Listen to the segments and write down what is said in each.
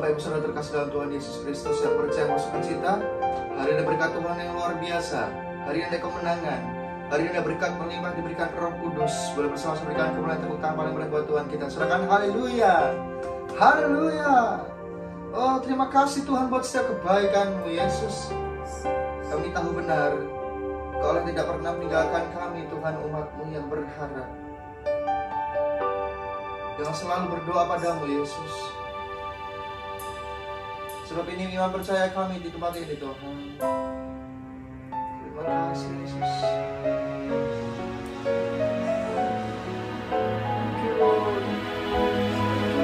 Bapak Ibu Saudara terkasih dalam Tuhan Yesus Kristus yang percaya masuk cita, hari ini berkat Tuhan yang luar biasa, hari ini ada kemenangan, hari ini ada berkat melimpah diberikan Roh Kudus, boleh bersama-sama berikan kemuliaan tepuk tangan paling berat buat Tuhan kita. Serahkan haleluya, haleluya. Oh, terima kasih Tuhan buat setiap kebaikan-Mu Yesus. Kami tahu benar Kau tidak pernah meninggalkan kami, Tuhan, umat-Mu yang berharap, yang selalu berdoa padamu Yesus. Sebab ini iman percaya kami di tempat ini, Tuhan. Terima kasih Yesus.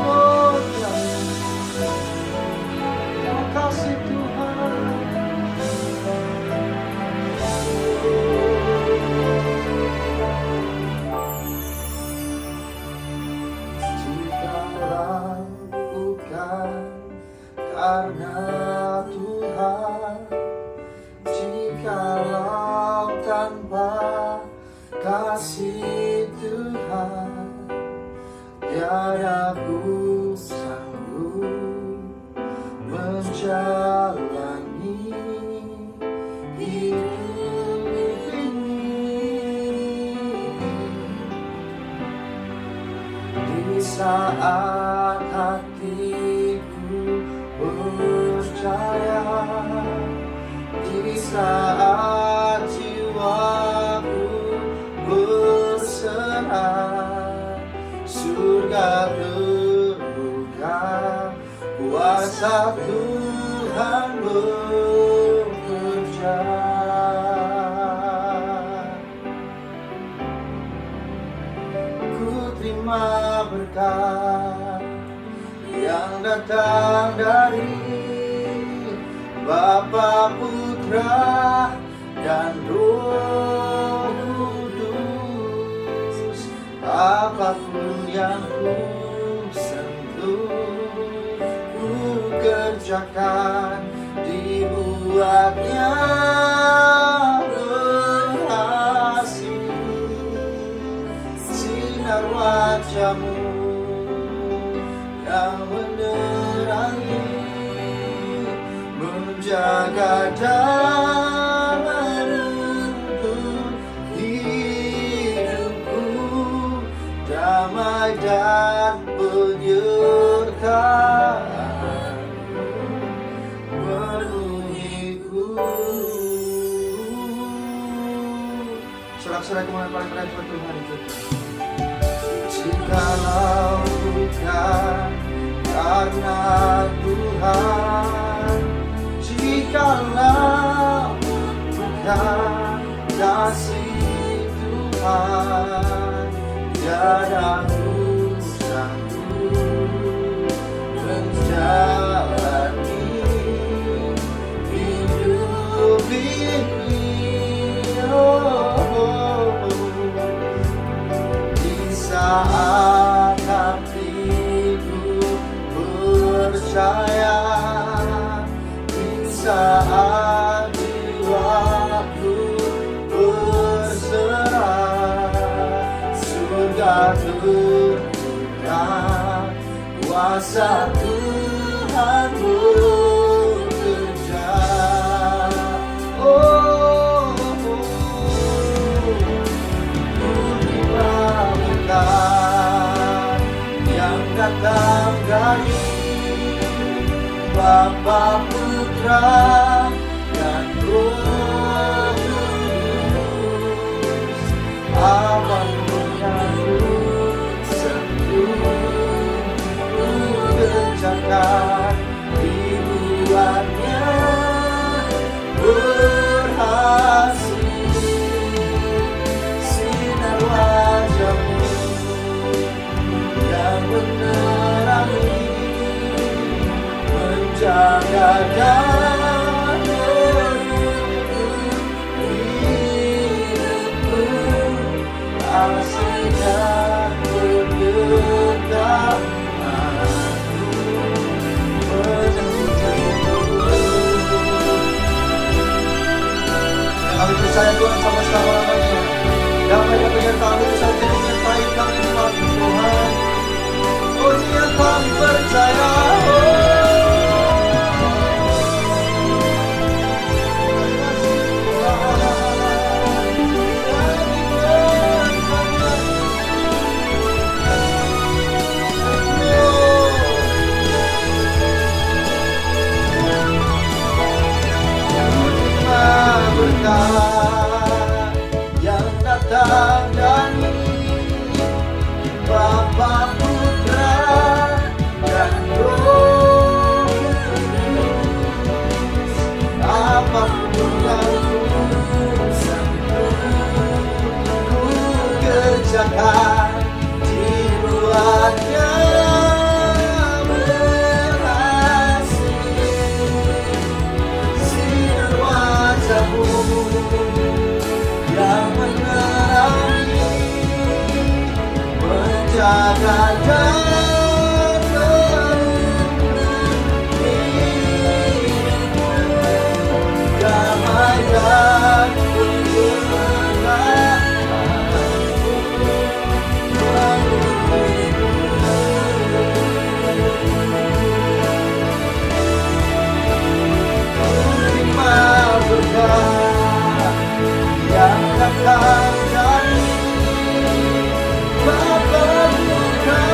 Oh Tuhan, terima kasih Tuhan. Jikalau bukan karena Tuhan, jikalau tanpa kasih Tuhan, tiada ku sanggup menjalani hidup ini. Di saat hatiku percaya, di saat jiwaku berserah, surga terbuka, kuasa Tuhan bekerja. Ku terima berkat yang datang dari Bapa, Putra, dan Roh Kudus. Apapun yang ku sentuh, ku kerjakan, dibuatnya berhasil. Sinar wajah-Mu yang menerangi, menjaga dan menuntun hidupku, damai dan penyertaan menuhiku. Sorak-sorai kemuliaan paling berat buat Tuhan kita. Jikalau bukan karena Tuhan, jikalau bukan kasih Tuhan, tiada ku sanggup menjalani hidup ini. Di saat hatiku percaya, di saat jiwaku berserah, surga terbuka, kuasa Tuhan bekerja. Oh, ku terima berkat yang datang dari Bapa, Putra, dan Roh Kudus. Apapun yang ku sentuh, ku kerjakan, dibuatnya berhasil. Sinar wajah-Mu yang menerangi, menjaga dan menuntun hidupku, kasih dan penyertaan menuhiku. Kami percaya Tuhan sama selama-lamanya. Damai dan penyertaan-Mu saja menyertai kami Tuhan. Oh, Dia kami percaya. Oh. berkat yang datang dari Bapa, Putra, dan Roh Kudus. Apapun yang ku kerjakan di bulannya berhasil. Sinar wajahmu yang menerangi, menjaga dan melindungi hidupmu. Damai dan yang datang dari Bapa, Putra,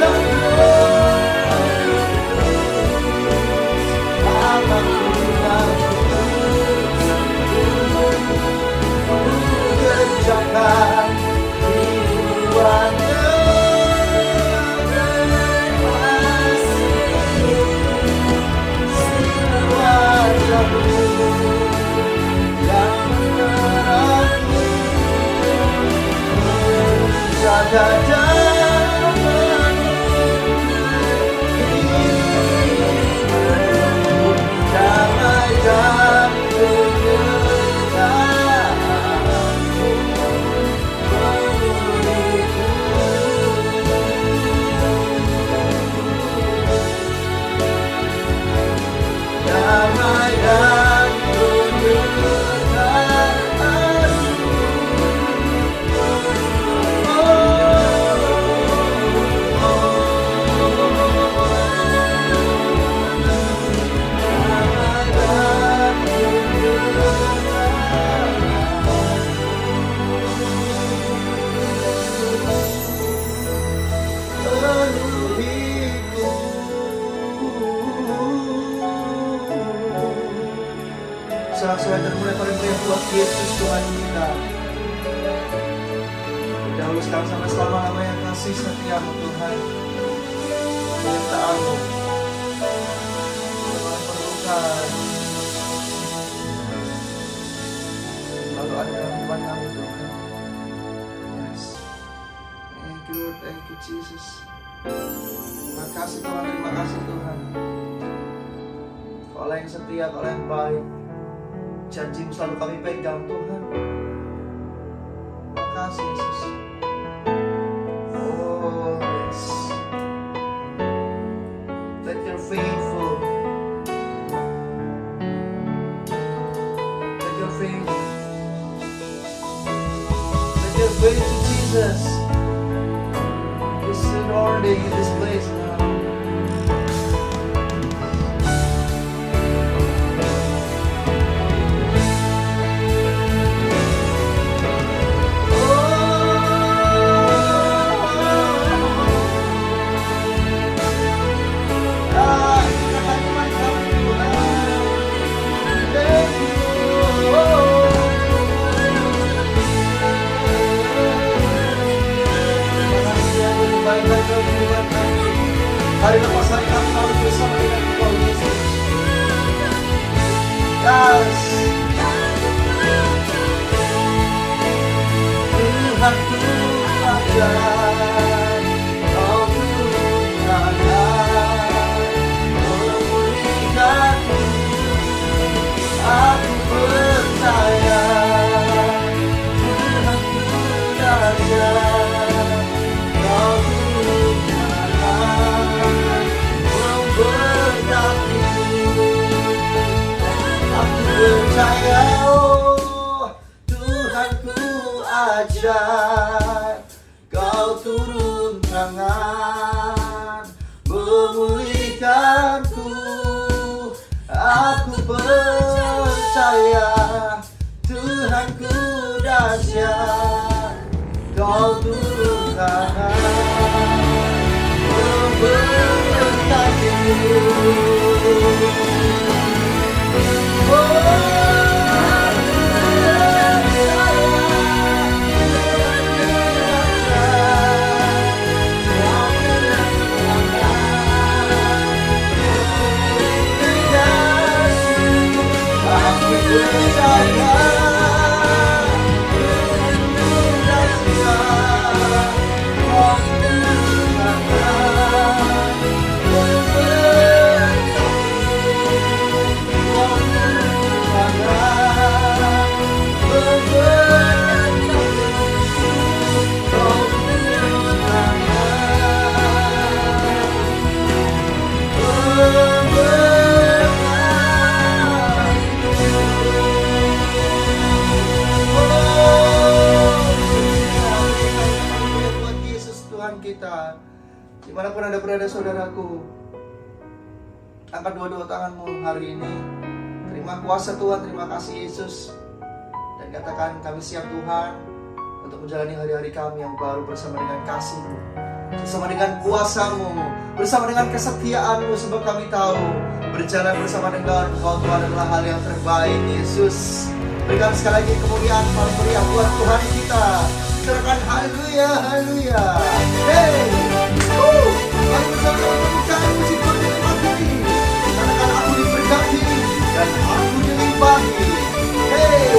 dan Roh Kudus. Apapun yang ku kerjakan di bulannya berhasil. Sinar wajahmu yang menerangi, menjaga dan melindungi hidupmu. Damai dan kebenaranmu memelihku. Damai dan sorak-sorai termulia paling mulia buat Yesus Tuhan kita. Dahulu sekarang sampai selama-lamanya kasih setiamu Tuhan, penyertaan-Mu Tuhan perlukan lalu ada dalam kehidupan kami Tuhan. Yes, thank you Jesus. Terima kasih Tuhan, terima kasih Tuhan. Kau yang setia, Kau yang baik, janji-Mu selalu kami pegang Tuhan. Terima kasih Yesus. Oh yes, that You're faithful, that You're faithful, that You're faithful Jesus. This anointing in this place now. Hari lepas hari kami harus bersama dengan Engkau Yesus. Yes. Tuhan ku ajar, Kau turunkan memulihkanku. Aku percaya Tuhan ku ajar, Kau percaya, oh Tuhanku ajar, Kau turun tangan memulihkanku. Aku percaya Tuhanku dahsyat, Kau turun tangan memberkatiku. Oh berada saudaraku. Angkat dua-dua tanganmu hari ini. Terima kuasa Tuhan, terima kasih Yesus. Dan katakan kami siap Tuhan untuk menjalani hari-hari kami yang baru bersama dengan kasih-Mu, bersama dengan kuasa-Mu, bersama dengan kesetiaan-Mu. Sebab kami tahu berjalan bersama dengan Kau Tuhan adalah hal yang terbaik. Yesus, berikan sekali lagi kemuliaan paling meriah buat Tuhan kita. Serahkan haleluya, haleluya. Hey, mari bersama-sama menyanyikan musik berterima kasih. Katakan aku diberkati dan aku dilimpahi. Hey,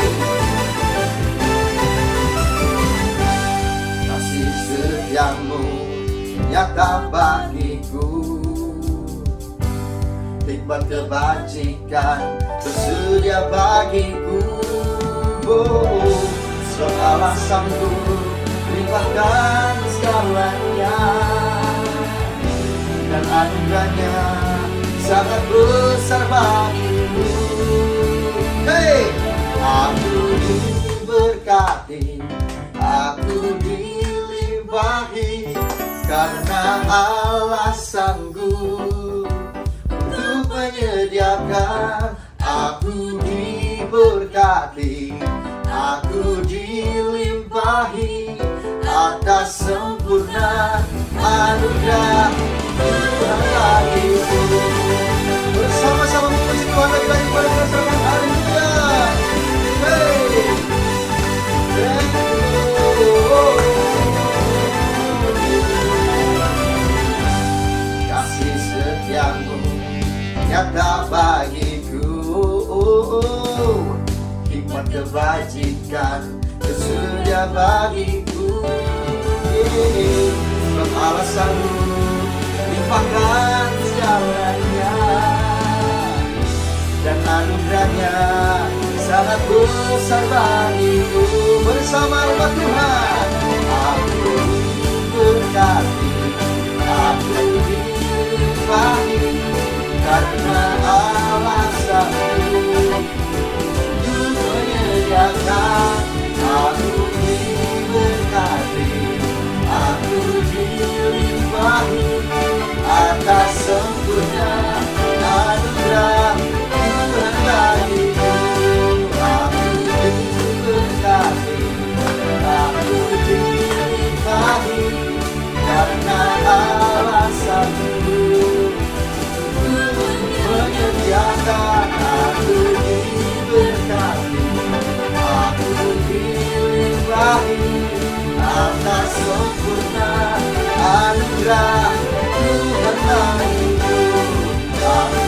kasih setiamu nyata bagiku, hikmat kebajikan tersedia bagiku. Alasanku limpahkan segalanya, dan anugerahnya sangat besar bagiku. Hey, aku diberkati, aku dilimpahi, karena Allah sanggup untuk menyediakan. Aku diberkati, aku dilimpahi atas sempurna anugerah Tuhan bagiku. Bersama-sama memuji Tuhan lagi-lagi pada merasakan haleluya. Hey, kasih setiamu nyata bagiku, hikmat kebajikan tersedia bagiku. Sebab alasanmu limpahkan segalanya, dan anugerahnya sangat besar bagiku. Bersama umat Tuhan, aku diberkati, aku dilimpahi, karena Allah sanggup menyediakan. Aku diberkati, aku dilimpahi atas sempurna anugerah Tuhan bagiku. Aku diberkati, aku dilimpahi, karena Allah sanggup menyediakan. Aku diberkati, aku dilimpahi atas sempurna anugerah Tuhan bagiku. Aku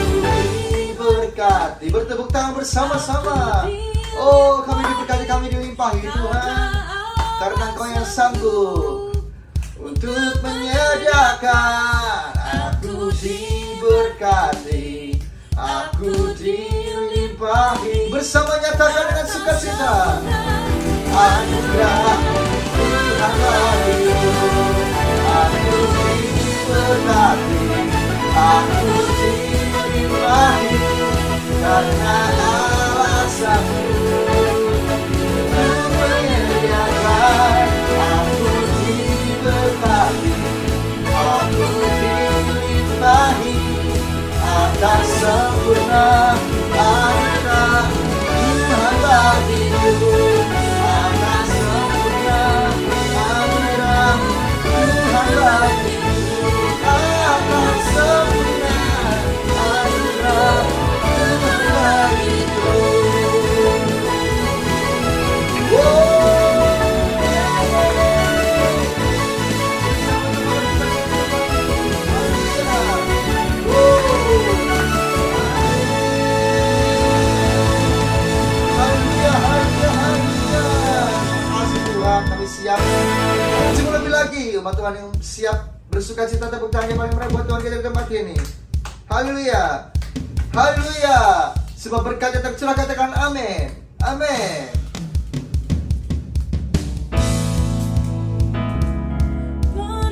diberkati. Bertepuk tangan bersama-sama. Oh, kami diberkati, kami dilimpahi Tuhan, karena Engkau yang sanggup untuk menyediakan. Aku diberkati, aku dilimpahi. Bersama nyatakan dengan sukacita, anugerah Tuhan bagiku. Aku diberkati, aku dilimpahi, karena Allah sanggup untuk menyediakan. Aku diberkati, aku dilimpahi atas sempurna anugerah Tuhan bagiku. Atas sempurna anugerah Tuhan bagiku. Atas sempurna anugerah Tuhan bagiku. Siap. Cuma lebih lagi umat Tuhan yang siap bersuka cita, tepuk tangannya paling meriah buat Tuhan kita di tempat ini. Haleluya, haleluya. Sebab berkatnya tercurah, katakan amin, amin.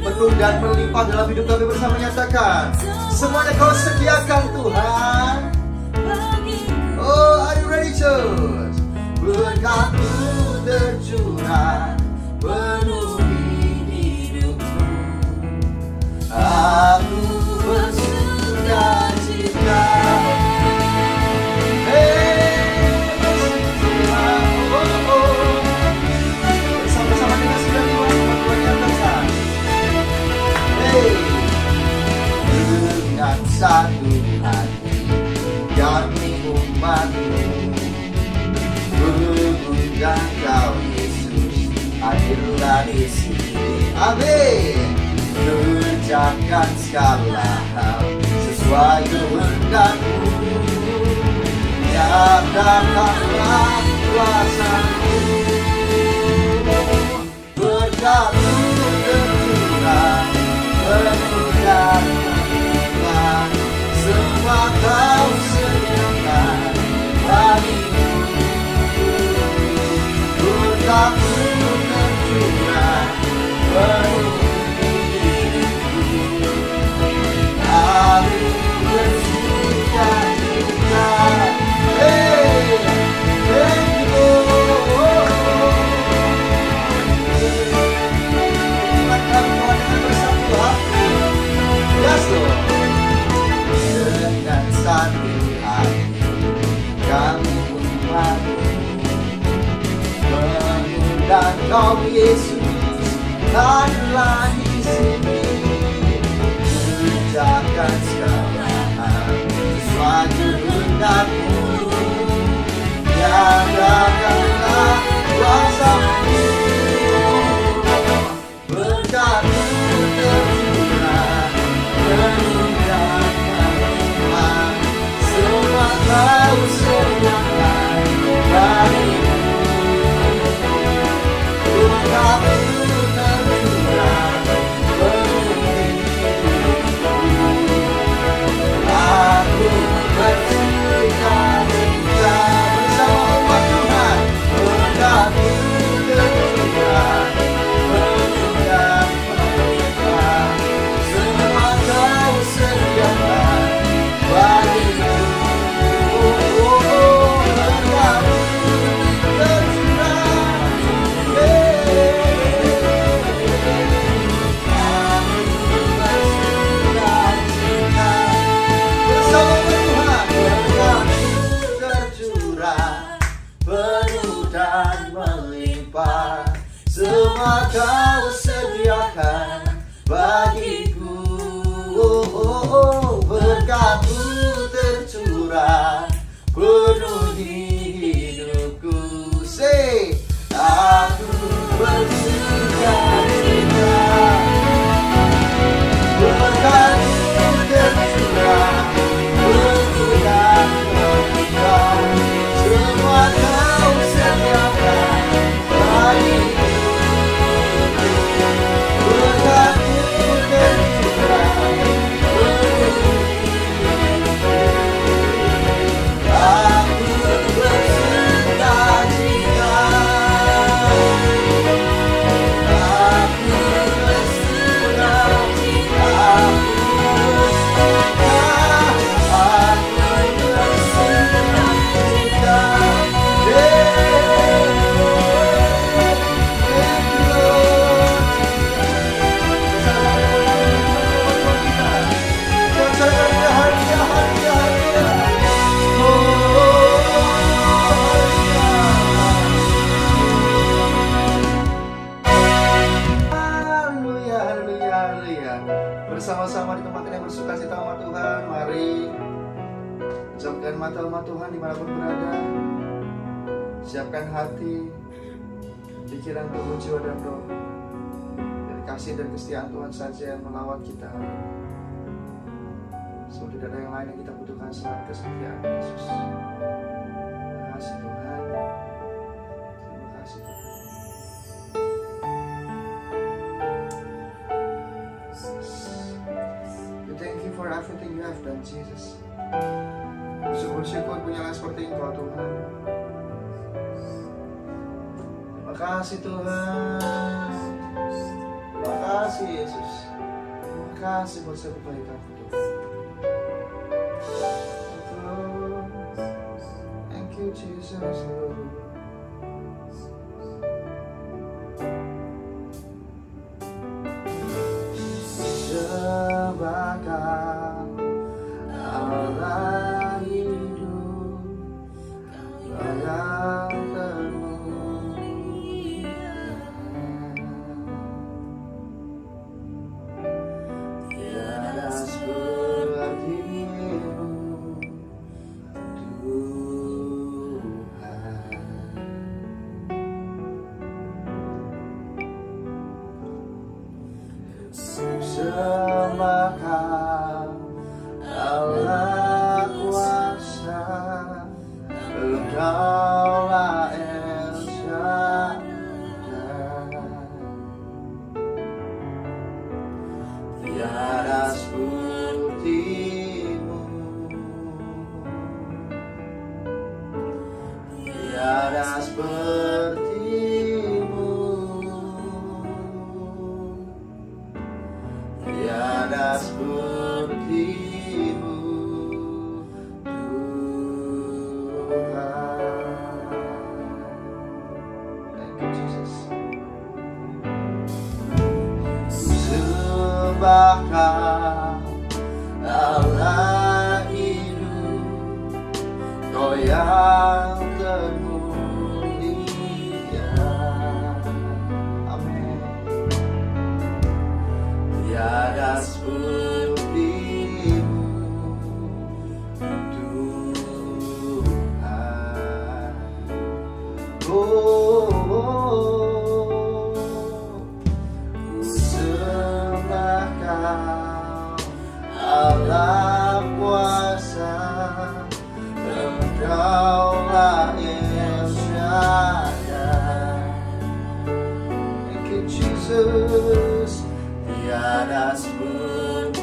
Penuh dan melimpah dalam hidup kami bersama, nyatakan semuanya Kau sediakan Tuhan. Oh, are you ready, church? Berkat-Mu tercurah penuhi hidupku. Aku umatmu. Mengundang Kau Yesus, hadirlah di sini. Amin. Kerjakan segala hal sesuai kehendak-Mu. Nyatakanlah kuasa-Mu. Berkat-Mu tercurah, penuh dan melimpah. Semua Kau sediakan bagiku. Berkat-Mu tercurah, penuh hidupku. Aku bersuka cita. Hey, thank you. Silakan Tuhan dengan bersatu hati. Yes, Lord. Dengan satu hati kami umat-Mu, mengundang Kau Yesus, hadirlah di sini. Kerjakan segala hal sesuai kehendak-Mu. Nyatakanlah kuasa-Mu. Berkat-Mu tercurah, penuh dan melimpah. Semua Kau sediakan bagiku. Berkat-Mu tercurah, penuh hidupku. Aku bersuka cita bersama umat Tuhan. Berkat-Mu tercurah, penuh dan melimpah. Semua Kau sediakan bagiku. Berkat-Mu tercurah, bersama Tuhan. Berkat-Mu tercurah, penuh dan melimpah. Semua Kau sediakan bagiku. Berkat-Mu tercurah, penuh hidupku. Say, aku bersuka cita. Berkat-Mu tercurah, penuh dan melimpah. Semua Kau sediakan bagiku. Berkat-Mu tercurah, penuh hidupku. Aku bersuka cita. Aku bersuka cita. Aku bersuka cita. Haleluya, haleluya, haleluya. Bersama-sama di tempat yang bersuka cita umat Tuhan, mari pejamkan mata umat Tuhan dimanapun berada. Siapkan hati, pikiran, tubuh, jiwa, dan roh. Dan kasih dan kesetiaan Tuhan saja yang melawat kita. Sebab tidak ada yang lain yang kita butuhkan selain kesetiaan Yesus. Terima kasih Tuhan. Terima kasih Tuhan. We thank you for everything you have done, Jesus. Bersyukur punyalah seperti Engkau Tuhan. Terima kasih Tuhan. Terima kasih Yesus. Terima kasih buat setiap kebaikan-Mu Tuhan. Thank you Jesus. Sebab Allah hidup, yang termulia. Tiada seperti-Mu Tuhan. sepertimu, tiada sepertimu Tuhan. Thank you Jesus. Sembahkan Allah hidup, Kau yang termulia. Amin. Tiada sepertimu Tuhan. Oh, ku sembahkan Allah kuasa, Engkaulah El Shaddai. Thank you Jesus. Tiada sepertimu,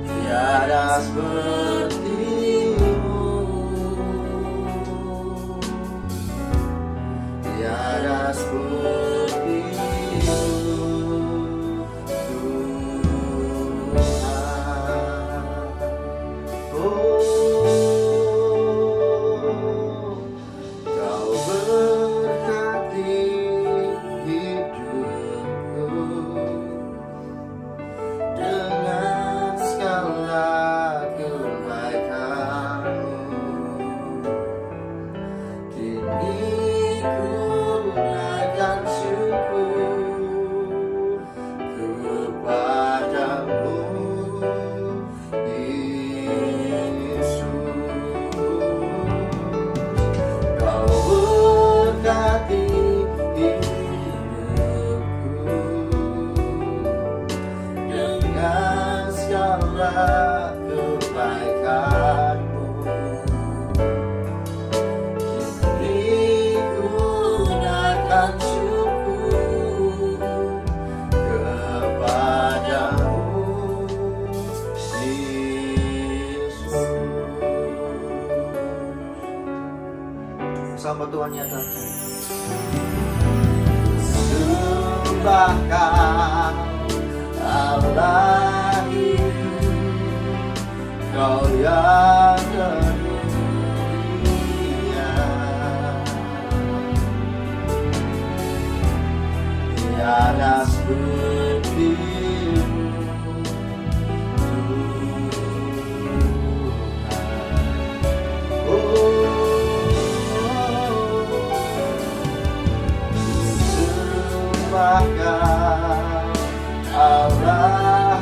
tiada sepertimu, tiada sepertimu Tuhan. Oh, Kau berkati hidupku dengan segala kebaikan-Mu. Kini ku naikkan syukur kepadamu, Yesus. Kau berkati hidupku dengan segala kebaikan-Mu. Kini ku naikkan syukur kepadamu, Yesus. Sama Tuhan nyatakan. Sembahkan Allah hidup, Kau yang termulia. Tiada sepertimu Tuhan. Sembahkan Allah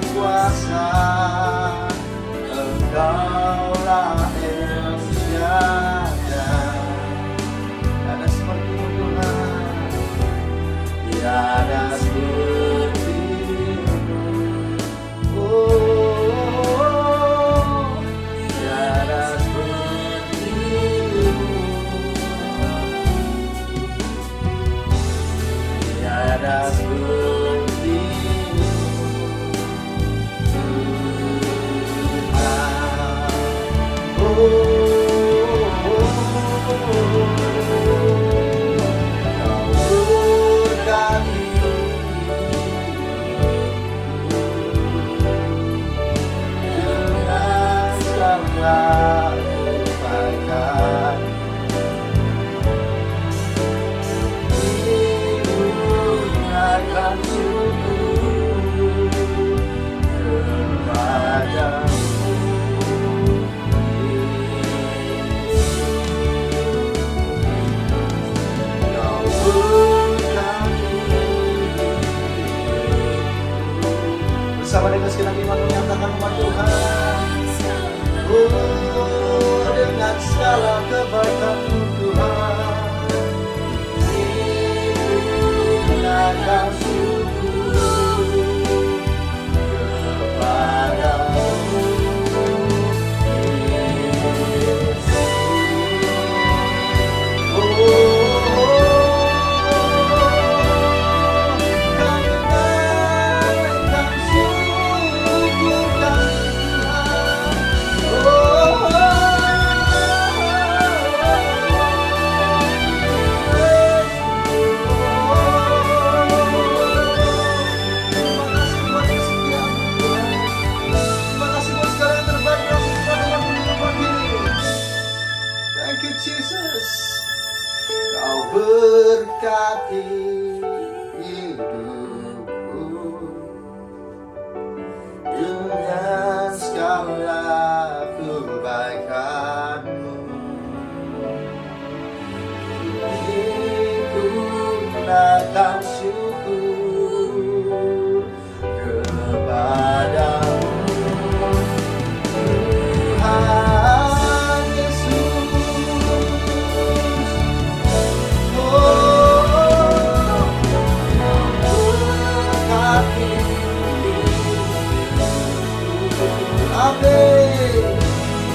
Amin.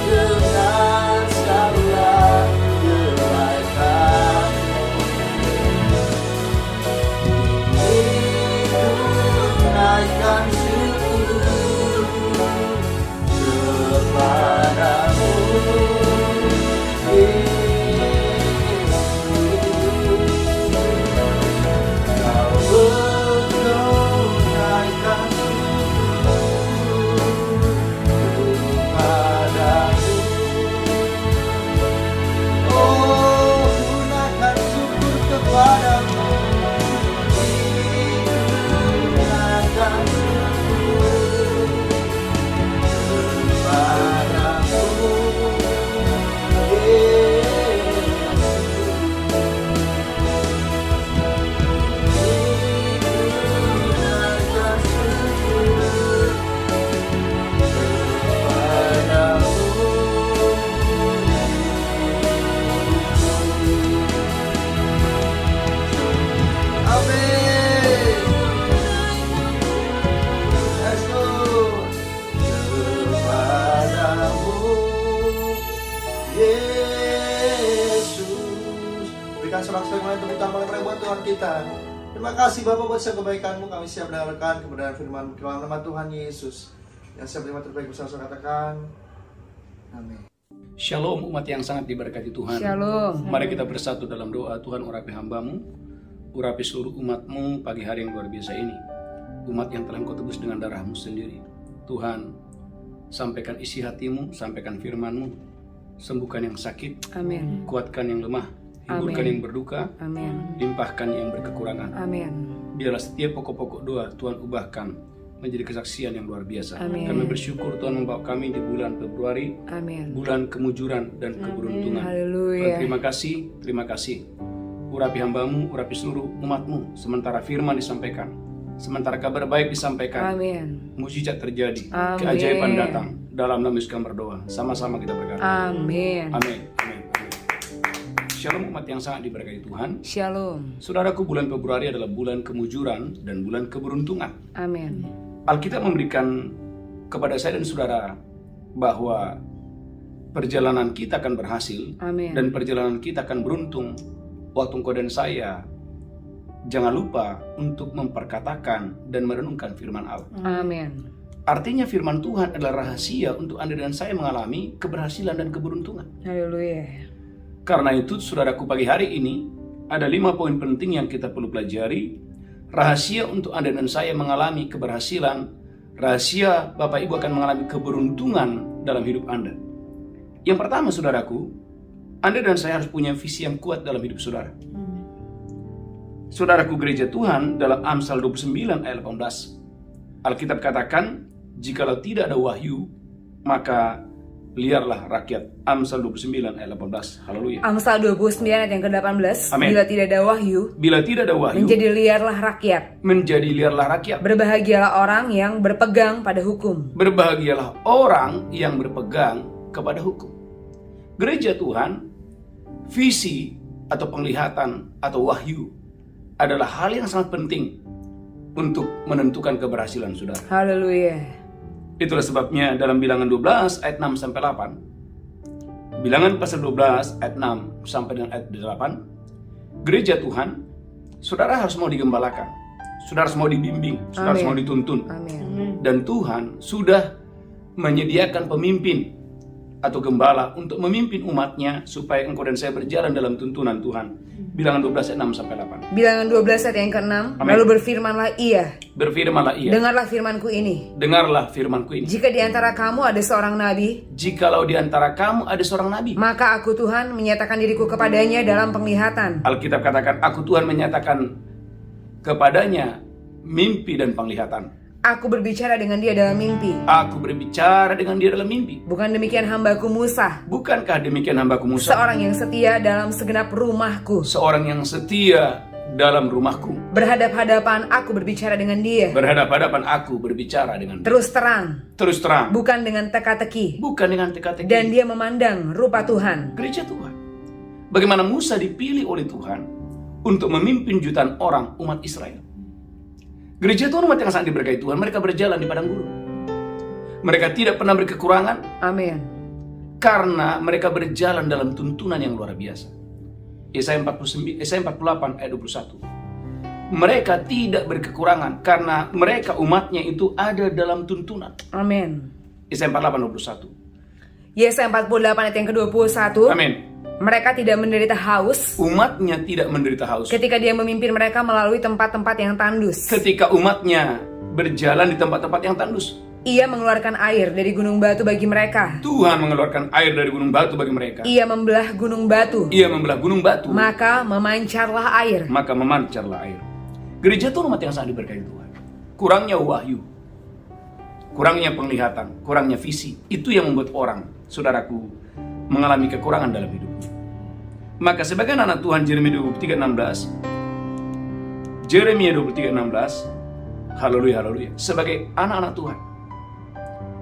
Dengan segala helai kami naikkan syukur kepadamu, sorak-sorai tepuk tangan paling buat Tuhan kita. Terima kasih Bapa buat setiap kebaikan-Mu. Kami siap mendengarkan kebenaran firman-Mu dalam nama Tuhan Yesus. Yang siap terima terbaik bersama katakan amin. Shalom umat yang sangat diberkati Tuhan. Shalom. Mari kita bersatu dalam doa. Tuhan, urapi hamba-Mu, urapi seluruh umat-Mu pagi hari yang luar biasa ini. Umat yang telah Engkau tebus dengan darah-Mu sendiri. Tuhan, sampaikan isi hati-Mu, sampaikan firman-Mu, sembuhkan yang sakit, Amin. kuatkan yang lemah, hiburkan Amin. yang berduka, Amin. limpahkan yang berkekurangan. Amin. Biarlah setiap pokok-pokok doa Tuhan ubahkan menjadi kesaksian yang luar biasa. Amin. Kami bersyukur Tuhan membawa kami di bulan Februari, Amin. bulan kemujuran dan keberuntungan. Haleluya. Terima kasih, terima kasih. Urapi hamba-Mu, urapi seluruh umat-Mu. Sementara firman disampaikan, sementara kabar baik disampaikan, Amin. mujizat terjadi, Amin. keajaiban datang. Dalam nama Yesus kami berdoa. Sama-sama kita berkata. Amin. Amin. Amin. Amin. Shalom umat yang sangat diberkati Tuhan. Shalom. Saudaraku, bulan Februari adalah bulan kemujuran dan bulan keberuntungan. Amin. Alkitab memberikan kepada saya dan saudara bahwa perjalanan kita akan berhasil. Amin. Dan perjalanan kita akan beruntung. Waktu engkau dan saya jangan lupa untuk memperkatakan dan merenungkan firman Allah. Amin. Artinya firman Tuhan adalah rahasia untuk Anda dan saya mengalami keberhasilan dan keberuntungan. Haleluya. Karena itu saudaraku, pagi hari ini ada 5 poin penting yang kita perlu pelajari. Rahasia untuk Anda dan saya mengalami keberhasilan. Rahasia Bapak Ibu akan mengalami keberuntungan dalam hidup Anda. Yang pertama saudaraku, Anda dan saya harus punya visi yang kuat dalam hidup saudara. Saudaraku gereja Tuhan, dalam Amsal 29 ayat 18, Alkitab katakan, jikalau tidak ada wahyu, maka liarlah rakyat. Amsal 29 ayat 18. Haleluya. Amsal 29 ayat yang ke-18. Amin. Bila tidak ada wahyu, Bila tidak ada wahyu, menjadi liarlah rakyat. menjadi liarlah rakyat. Berbahagialah orang yang berpegang pada hukum. Berbahagialah orang yang berpegang kepada hukum. Gereja Tuhan, visi atau penglihatan atau wahyu adalah hal yang sangat penting untuk menentukan keberhasilan saudara. Haleluya. Itulah sebabnya dalam Bilangan 12 ayat 6 sampai 8. Bilangan pasal 12 ayat 6 sampai dengan ayat 8. Gereja Tuhan, saudara harus mau digembalakan. Saudara harus mau dibimbing, saudara harus Amin. mau dituntun. Amin. Dan Tuhan sudah menyediakan pemimpin atau gembala untuk memimpin umatnya supaya engkau dan saya berjalan dalam tuntunan Tuhan. Bilangan 12 ayat 6 sampai 8. Bilangan 12 ayat yang ke-6. Amin. Lalu berfirmanlah ia. Berfirmanlah ia. Dengarlah firmanku ini. Dengarlah firmanku ini. Jika di antara kamu ada seorang nabi, Jikalau di antara kamu ada seorang nabi, maka aku Tuhan menyatakan diriku kepadanya dalam penglihatan. Alkitab katakan, aku Tuhan menyatakan kepadanya mimpi dan penglihatan. Aku berbicara dengan dia dalam mimpi. Aku berbicara dengan dia dalam mimpi. Bukan demikian hambaku Musa, Bukankah demikian hambaku Musa? seorang yang setia dalam segenap rumahku. Seorang yang setia dalam rumahku. Berhadap-hadapan aku berbicara dengan dia. Berhadap-hadapan aku berbicara dengan dia. Terus terang, Terus terang. bukan dengan teka-teki. Bukan dengan teka-teki. Dan dia memandang rupa Tuhan. Gereja Tuhan. Bagaimana Musa dipilih oleh Tuhan untuk memimpin jutaan orang umat Israel. Gereja Tuhan, umat yang sangat diberkati Tuhan, mereka berjalan di padang gurun. Mereka tidak pernah berkekurangan Amin. karena mereka berjalan dalam tuntunan yang luar biasa. Yesaya 48 ayat 21. Mereka tidak berkekurangan karena mereka umatnya itu ada dalam tuntunan. Amin. Yesaya 48 21. Yesaya 48 ayat yang ke-21. Amin. Mereka tidak menderita haus Umatnya tidak menderita haus. ketika dia memimpin mereka melalui tempat-tempat yang tandus. Ketika umatnya berjalan di tempat-tempat yang tandus, Ia mengeluarkan air dari gunung batu bagi mereka. Tuhan mengeluarkan air dari gunung batu bagi mereka. Ia membelah gunung batu, Ia membelah gunung batu, maka memancarlah air. maka memancarlah air. Gereja itu umat yang sangat diberkati Tuhan. Kurangnya wahyu, kurangnya penglihatan, kurangnya visi, itu yang membuat orang, saudaraku, mengalami kekurangan dalam hidupnya. Maka sebagai anak Tuhan, Yeremia 23:16, haleluya, haleluya. Sebagai anak-anak Tuhan,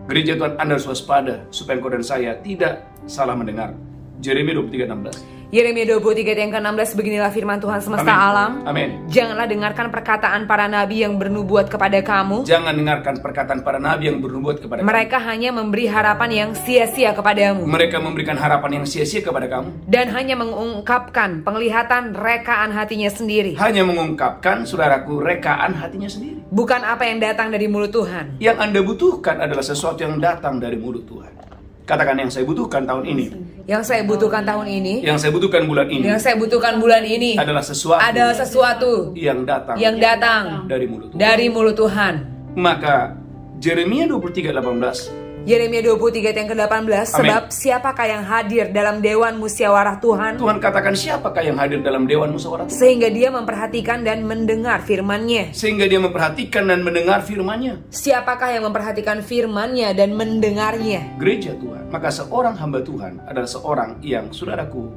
gereja Tuhan, Anda harus waspada supaya engkau dan saya tidak salah mendengar. Yeremia 23:16. Yeremia 23 yang ke-16, beginilah firman Tuhan semesta Amin. alam. Amin. Janganlah dengarkan perkataan para nabi yang bernubuat kepada kamu. Jangan dengarkan perkataan para nabi yang bernubuat kepada kamu. Mereka hanya memberi harapan yang sia-sia kepadamu, Mereka memberikan harapan yang sia-sia kepada kamu. dan hanya mengungkapkan penglihatan rekaan hatinya sendiri, Hanya mengungkapkan, saudaraku, rekaan hatinya sendiri. bukan apa yang datang dari mulut Tuhan. Yang Anda butuhkan adalah sesuatu yang datang dari mulut Tuhan. Katakan, yang saya butuhkan tahun ini, Yang saya butuhkan tahun ini, yang saya butuhkan bulan ini, yang saya butuhkan bulan ini adalah sesuatu yang datang yang datang dari mulut Tuhan. dari mulut Tuhan. Maka Yeremia 23:18, Yeremia 23 yang ke-18, sebab siapakah yang hadir dalam dewan musyawarah Tuhan, Tuhan katakan, siapakah yang hadir dalam dewan musyawarah Tuhan? sehingga dia memperhatikan dan mendengar firman-Nya. Sehingga dia memperhatikan dan mendengar firman-Nya. Siapakah yang memperhatikan firman-Nya dan mendengarnya? Gereja Tuhan. Maka seorang hamba Tuhan adalah seorang yang, saudaraku,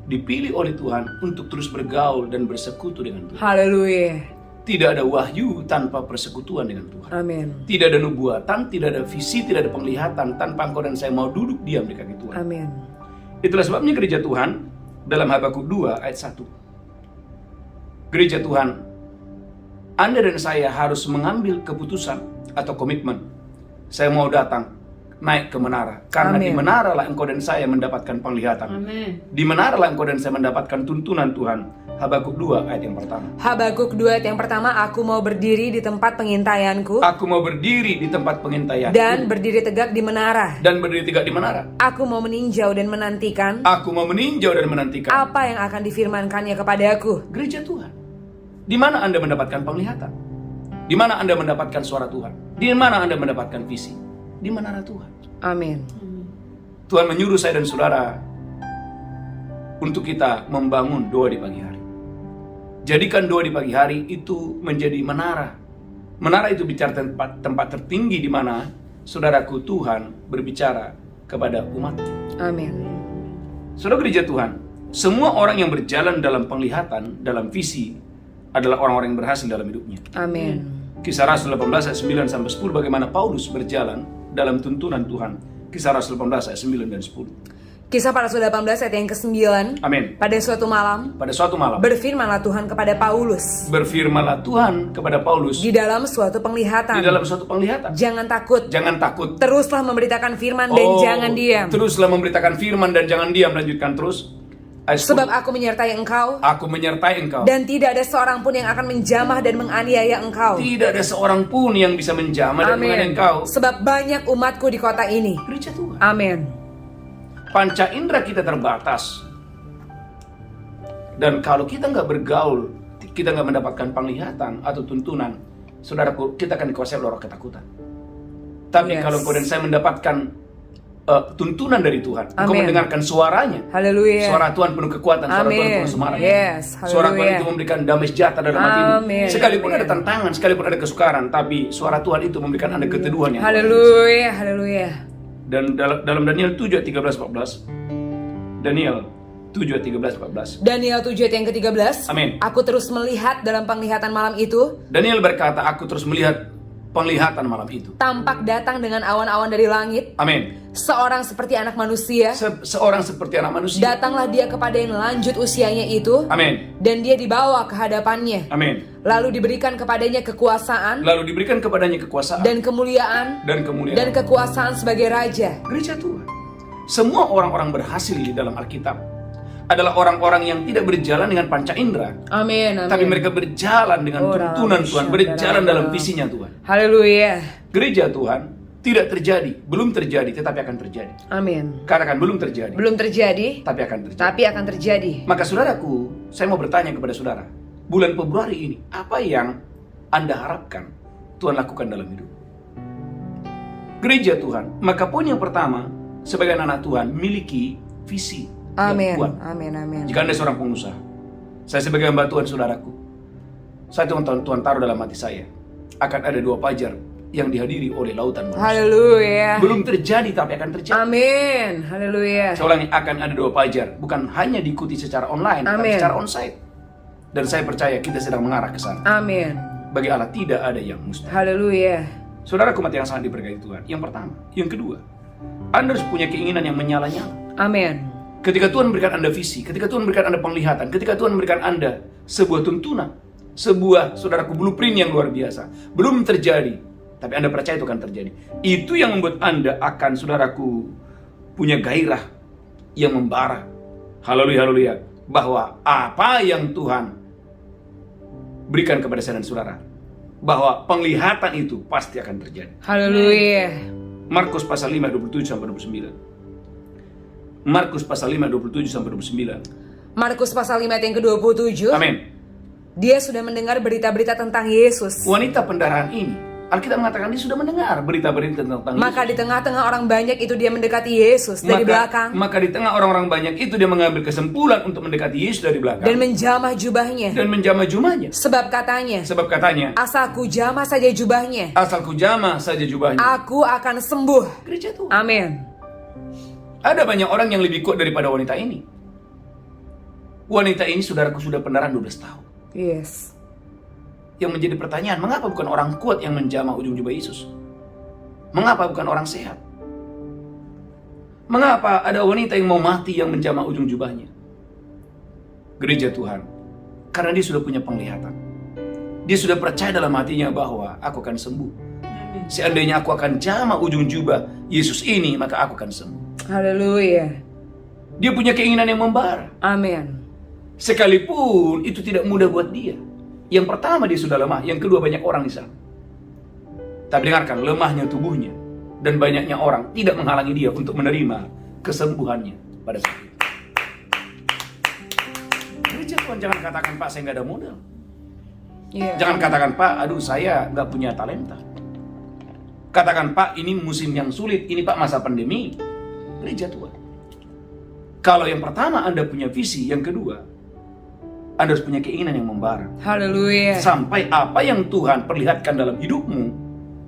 dipilih oleh Tuhan untuk terus bergaul dan bersekutu dengan Tuhan. Haleluya. Tidak ada wahyu tanpa persekutuan dengan Tuhan. Amin. Tidak ada nubuatan, tidak ada visi, tidak ada penglihatan tanpa engkau dan saya mau duduk diam di kaki Tuhan. Amin. Itulah sebabnya gereja Tuhan dalam Habakuk 2 ayat 1. Gereja Tuhan, Anda dan saya harus mengambil keputusan atau komitmen. Saya mau datang naik ke menara, karena Amin. di menara lah engkau dan saya mendapatkan penglihatan. Amin. Di menara lah engkau dan saya mendapatkan tuntunan Tuhan. Habakuk 2 ayat yang pertama. Habakuk 2 ayat yang pertama, aku mau berdiri di tempat pengintaianku Aku mau berdiri di tempat pengintaian dan berdiri tegak di menara. dan berdiri tegak di menara. Aku mau meninjau dan menantikan Aku mau meninjau dan menantikan apa yang akan difirmankannya kepadaku. gereja Tuhan. Di mana Anda mendapatkan penglihatan? Di mana Anda mendapatkan suara Tuhan? Di mana Anda mendapatkan visi? Di menara Tuhan. Amin. Tuhan menyuruh saya dan saudara untuk kita membangun doa di pagi hari. Jadikan doa di pagi hari itu menjadi menara. Menara itu bicara tempat tertinggi di mana, saudaraku, Tuhan berbicara kepada umat. Amin. Saudara gereja Tuhan, semua orang yang berjalan dalam penglihatan, dalam visi, adalah orang-orang yang berhasil dalam hidupnya. Amin. Kisah Rasul 18 ayat 9 sampai 10, bagaimana Paulus berjalan dalam tuntunan Tuhan. Kisah Rasul 18 ayat 9 dan 10. Kisah para Rasul 18 ayat yang ke-9. Amin. Pada suatu malam, Pada suatu malam, berfirmanlah Tuhan kepada Paulus berfirmanlah Tuhan kepada Paulus di dalam suatu penglihatan. di dalam suatu penglihatan. Jangan takut, Jangan takut. teruslah memberitakan firman dan jangan diam. Teruslah memberitakan firman dan jangan diam. Lanjutkan terus. Ayat 10. Sebab aku menyertai engkau, Aku menyertai engkau. dan tidak ada seorang pun yang akan menjamah dan menganiaya engkau. Tidak ada seorang pun yang bisa menjamah dan menganiaya Amin. engkau. Sebab banyak umatku di kota ini. Gereja Tuhan. Amin. Panca indera kita terbatas. Dan kalau kita nggak bergaul, kita nggak mendapatkan penglihatan atau tuntunan, saudaraku, kita akan dikuasai oleh roh ketakutan. Tapi Yes. kalau engkau dan saya mendapatkan tuntunan dari Tuhan, engkau Amin. mendengarkan suaranya. Haleluya. Suara Tuhan penuh kekuatan, suara Tuhan Amin. penuh semangat. Yes, Suara Tuhan haleluya. itu memberikan damai sejahtera dalam hatimu. Amin. Sekalipun Amin. ada tantangan, sekalipun ada kesukaran, tapi suara Tuhan itu memberikan Anda keteduhan yang luar biasa. Haleluya, haleluya. Dan dalam Daniel 7 ayat 13-14, Daniel 7 ayat 13-14. Daniel 7 ayat yang ke-13. Amin. Aku terus melihat dalam penglihatan malam itu, Daniel berkata, aku terus melihat penglihatan malam itu. Tampak datang dengan awan-awan dari langit. Amin. Seorang seperti anak manusia. Seorang seperti anak manusia. Datanglah dia kepada yang lanjut usianya itu. Amin. Dan dia dibawa ke hadapannya. Amin. Lalu diberikan kepadanya kekuasaan. Lalu diberikan kepadanya kekuasaan. Dan kemuliaan. Dan kekuasaan sebagai raja. Gereja Tuhan. Semua orang-orang berhasil di dalam Alkitab adalah orang-orang yang tidak berjalan dengan panca indera. Amin. Tapi mereka berjalan dengan tuntunan Tuhan, berjalan dalam visinya Tuhan. Haleluya. Gereja Tuhan tidak terjadi, belum terjadi, tetapi akan terjadi. Amin. Katakan belum terjadi. Belum terjadi, tapi akan terjadi. Tapi akan terjadi. Maka saudaraku, saya mau bertanya kepada saudara, bulan Februari ini, apa yang Anda harapkan Tuhan lakukan dalam hidup? Gereja Tuhan, maka poin yang pertama, sebagai anak Tuhan, miliki visi. Amin. Amin. Amin. Jika Anda seorang pengusaha, saya sebagai hamba Tuhan saudaraku, saya Tuhan taruh dalam hati saya, akan ada 2 fajar yang dihadiri oleh lautan manusia. Haleluya. Belum terjadi tapi akan terjadi. Amin. Haleluya. Saya ulangi, akan ada 2 fajar, bukan hanya diikuti secara online, tapi secara onsite. Dan saya percaya kita sedang mengarah ke sana. Amin. Bagi Allah tidak ada yang mustahil. Haleluya. Saudaraku mati yang sangat diberkati Tuhan. Yang pertama, yang kedua, Anda harus punya keinginan yang menyala-nyala. Amin. Ketika Tuhan memberikan Anda visi, ketika Tuhan memberikan Anda penglihatan, ketika Tuhan memberikan Anda sebuah tuntunan, sebuah saudaraku blueprint yang luar biasa, belum terjadi, tapi Anda percaya itu akan terjadi. Itu yang membuat Anda akan saudaraku punya gairah yang membara. Haleluya, haleluya. Bahwa apa yang Tuhan berikan kepada saya dan saudara, bahwa penglihatan itu pasti akan terjadi. Haleluya. Markus pasal 5 27 sampai 29. Markus pasal 5 27 sampai 29. Markus pasal 5 ayat yang ke-27. Amin. Dia sudah mendengar berita-berita tentang Yesus. Wanita pendarahan ini, Alkitab mengatakan dia sudah mendengar berita-berita tentang Yesus. Maka di tengah-tengah orang banyak itu dia mendekati Yesus dari belakang. Maka di tengah orang-orang banyak itu dia mengambil kesimpulan untuk mendekati Yesus dari belakang. Dan menjamah jubahnya. Sebab katanya, asal ku jamah saja jubahnya. Aku akan sembuh. Gereja Tuhan. Amin. Ada banyak orang yang lebih kuat daripada wanita ini. Wanita ini saudaraku sudah pendarahan 12 tahun. Yes. Yang menjadi pertanyaan, mengapa bukan orang kuat yang menjamah ujung jubah Yesus? Mengapa bukan orang sehat? Mengapa ada wanita yang mau mati yang menjamah ujung jubahnya? Gereja Tuhan, karena dia sudah punya penglihatan. Dia sudah percaya dalam hatinya bahwa aku akan sembuh. Seandainya aku akan jamah ujung jubah Yesus ini, maka aku akan sembuh. Haleluya. Dia punya keinginan yang membara. Amin. Sekalipun itu tidak mudah buat dia. Yang pertama dia sudah lemah, yang kedua banyak orang di sana. Tapi dengarkan, lemahnya tubuhnya dan banyaknya orang tidak menghalangi dia untuk menerima kesembuhannya pada saat itu. Gereja Tuhan, jangan katakan, Pak, saya nggak ada modal. Jangan katakan, Pak, aduh saya nggak punya talenta. Katakan, Pak, ini musim yang sulit, ini Pak masa pandemi. Gereja Tuhan, kalau yang pertama Anda punya visi, yang kedua Anda harus punya keinginan yang membara. Haleluya. Sampai apa yang Tuhan perlihatkan dalam hidupmu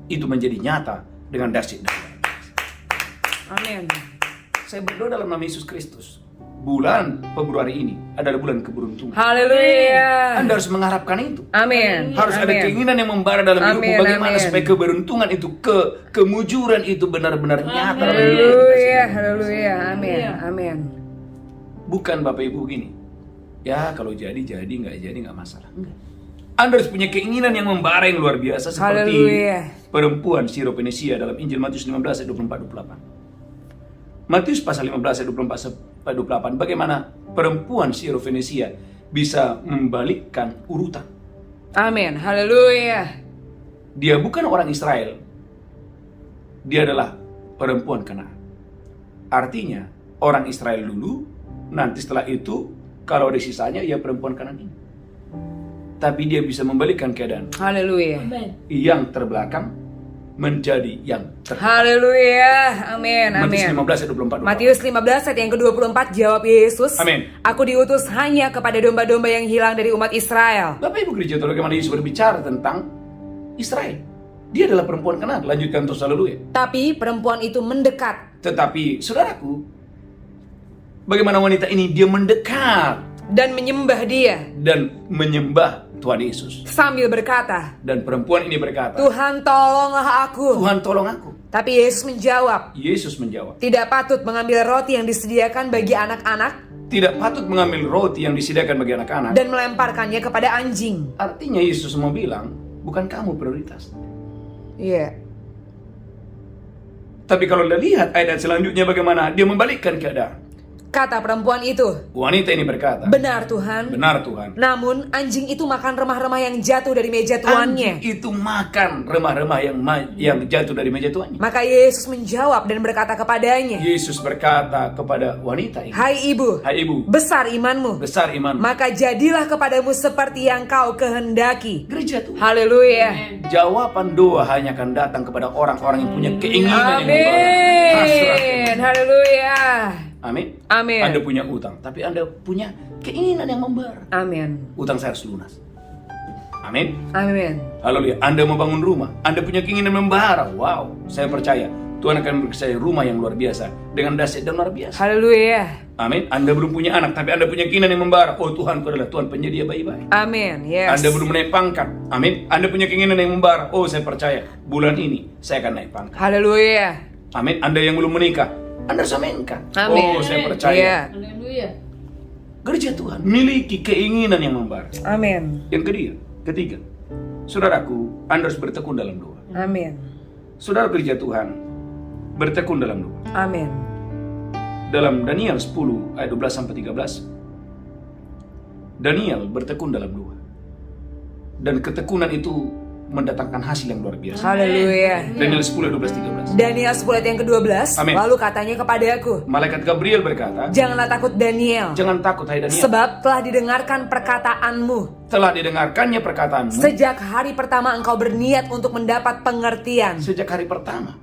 itu menjadi nyata dengan dahsyat. Amin. Saya berdoa dalam nama Yesus Kristus, bulan Februari ini adalah bulan keberuntungan. Haleluya. Anda harus mengharapkan itu. Amin. Harus ada keinginan yang membara dalam hidupmu. Bagaimana supaya keberuntungan itu, kemujuran itu benar-benar nyata dalam hidupmu. Haleluya. Haleluya. Amin. Amin. Bukan Bapak Ibu gini, ya kalau jadi, nggak jadi nggak masalah. Enggak. Anda harus punya keinginan yang membara yang luar biasa seperti perempuan Syrophoenisia dalam Injil Matius 15 ayat 24-28. Matius pasal 15 ayat 24-28, bagaimana perempuan Syrophoenisia bisa membalikkan urutan. Amin. Haleluya. Dia bukan orang Israel. Dia adalah perempuan Kanaan. Artinya orang Israel dulu, nanti setelah itu kalau ada sisanya ya perempuan Kanaan ini. Tapi dia bisa membalikkan keadaan. Haleluya. Yang terbelakang menjadi yang terdepan. Haleluya. Amin. Matius 15 ayat 24. Matius 15 ayat yang ke-24, jawab Yesus. Amin. Aku diutus hanya kepada domba-domba yang hilang dari umat Israel. Bapak Ibu gereja, bagaimana Yesus berbicara tentang Israel? Dia adalah perempuan Kanaan. Lanjutkan terus, haleluya. Tapi perempuan itu mendekat. Tetapi saudaraku, bagaimana wanita ini dia mendekat dan menyembah dia. Dan menyembah Tuhan Yesus. Sambil berkata, Dan perempuan ini berkata, Tuhan tolonglah aku. Tuhan tolong aku. Tapi Yesus menjawab, Yesus menjawab, tidak patut mengambil roti yang disediakan bagi anak-anak tidak patut mengambil roti yang disediakan bagi anak-anak dan melemparkannya kepada anjing. Artinya Yesus mau bilang, bukan kamu prioritas. Iya. Tapi kalau Anda lihat ayat selanjutnya bagaimana dia membalikkan keadaan. Kata perempuan itu, Wanita ini berkata, benar Tuhan. benar Tuhan. Namun anjing itu makan remah-remah yang jatuh dari meja tuannya. Anjing itu makan remah-remah yang jatuh dari meja tuannya. Maka Yesus menjawab dan berkata kepadanya, Yesus berkata kepada wanita ini, Hai ibu, besar imanmu. besar imanmu. Maka jadilah kepadamu seperti yang kau kehendaki. Gereja Tuhan. Haleluya. Jawaban doa hanya akan datang kepada orang-orang yang punya keinginan yang Amin. Haleluya. Amin. Amin. Anda punya utang, tapi Anda punya keinginan yang membara. Amin. Utang saya harus lunas. Amin. Amin. Haleluya. Anda membangun rumah, Anda punya keinginan membara. Wow, saya percaya Tuhan akan memberi saya rumah yang luar biasa dengan dahsyat dan luar biasa. Haleluya. Amin. Anda belum punya anak, tapi Anda punya keinginan yang membara. Oh, Tuhan adalah Tuhan penyedia bayi-bayi. Amin. Yes. Anda belum naik pangkat. Amin. Anda punya keinginan yang membara. Oh, saya percaya bulan ini saya akan naik pangkat. Haleluya. Amin. Anda yang belum menikah, Anda harus aminkan. Amin. Oh, saya percaya. Iya. Haleluya. Gereja Tuhan miliki keinginan yang membara. Amin. Yang ketiga, saudaraku, Anda harus bertekun dalam doa. Amin. Saudara gereja Tuhan, bertekun dalam doa. Amin. Dalam Daniel 10 ayat 12 sampai 13, Daniel bertekun dalam doa. Dan ketekunan itu mendatangkan hasil yang luar biasa. Haleluya. Daniel 10 ayat 12 13. Daniel 10 ayat yang ke-12. Amin. Lalu katanya kepadaku, Malaikat Gabriel berkata, janganlah takut Daniel, jangan takut hai Daniel, sebab telah didengarkan perkataanmu. telah didengarkannya perkataanmu Sejak hari pertama engkau berniat untuk mendapat pengertian, sejak hari pertama.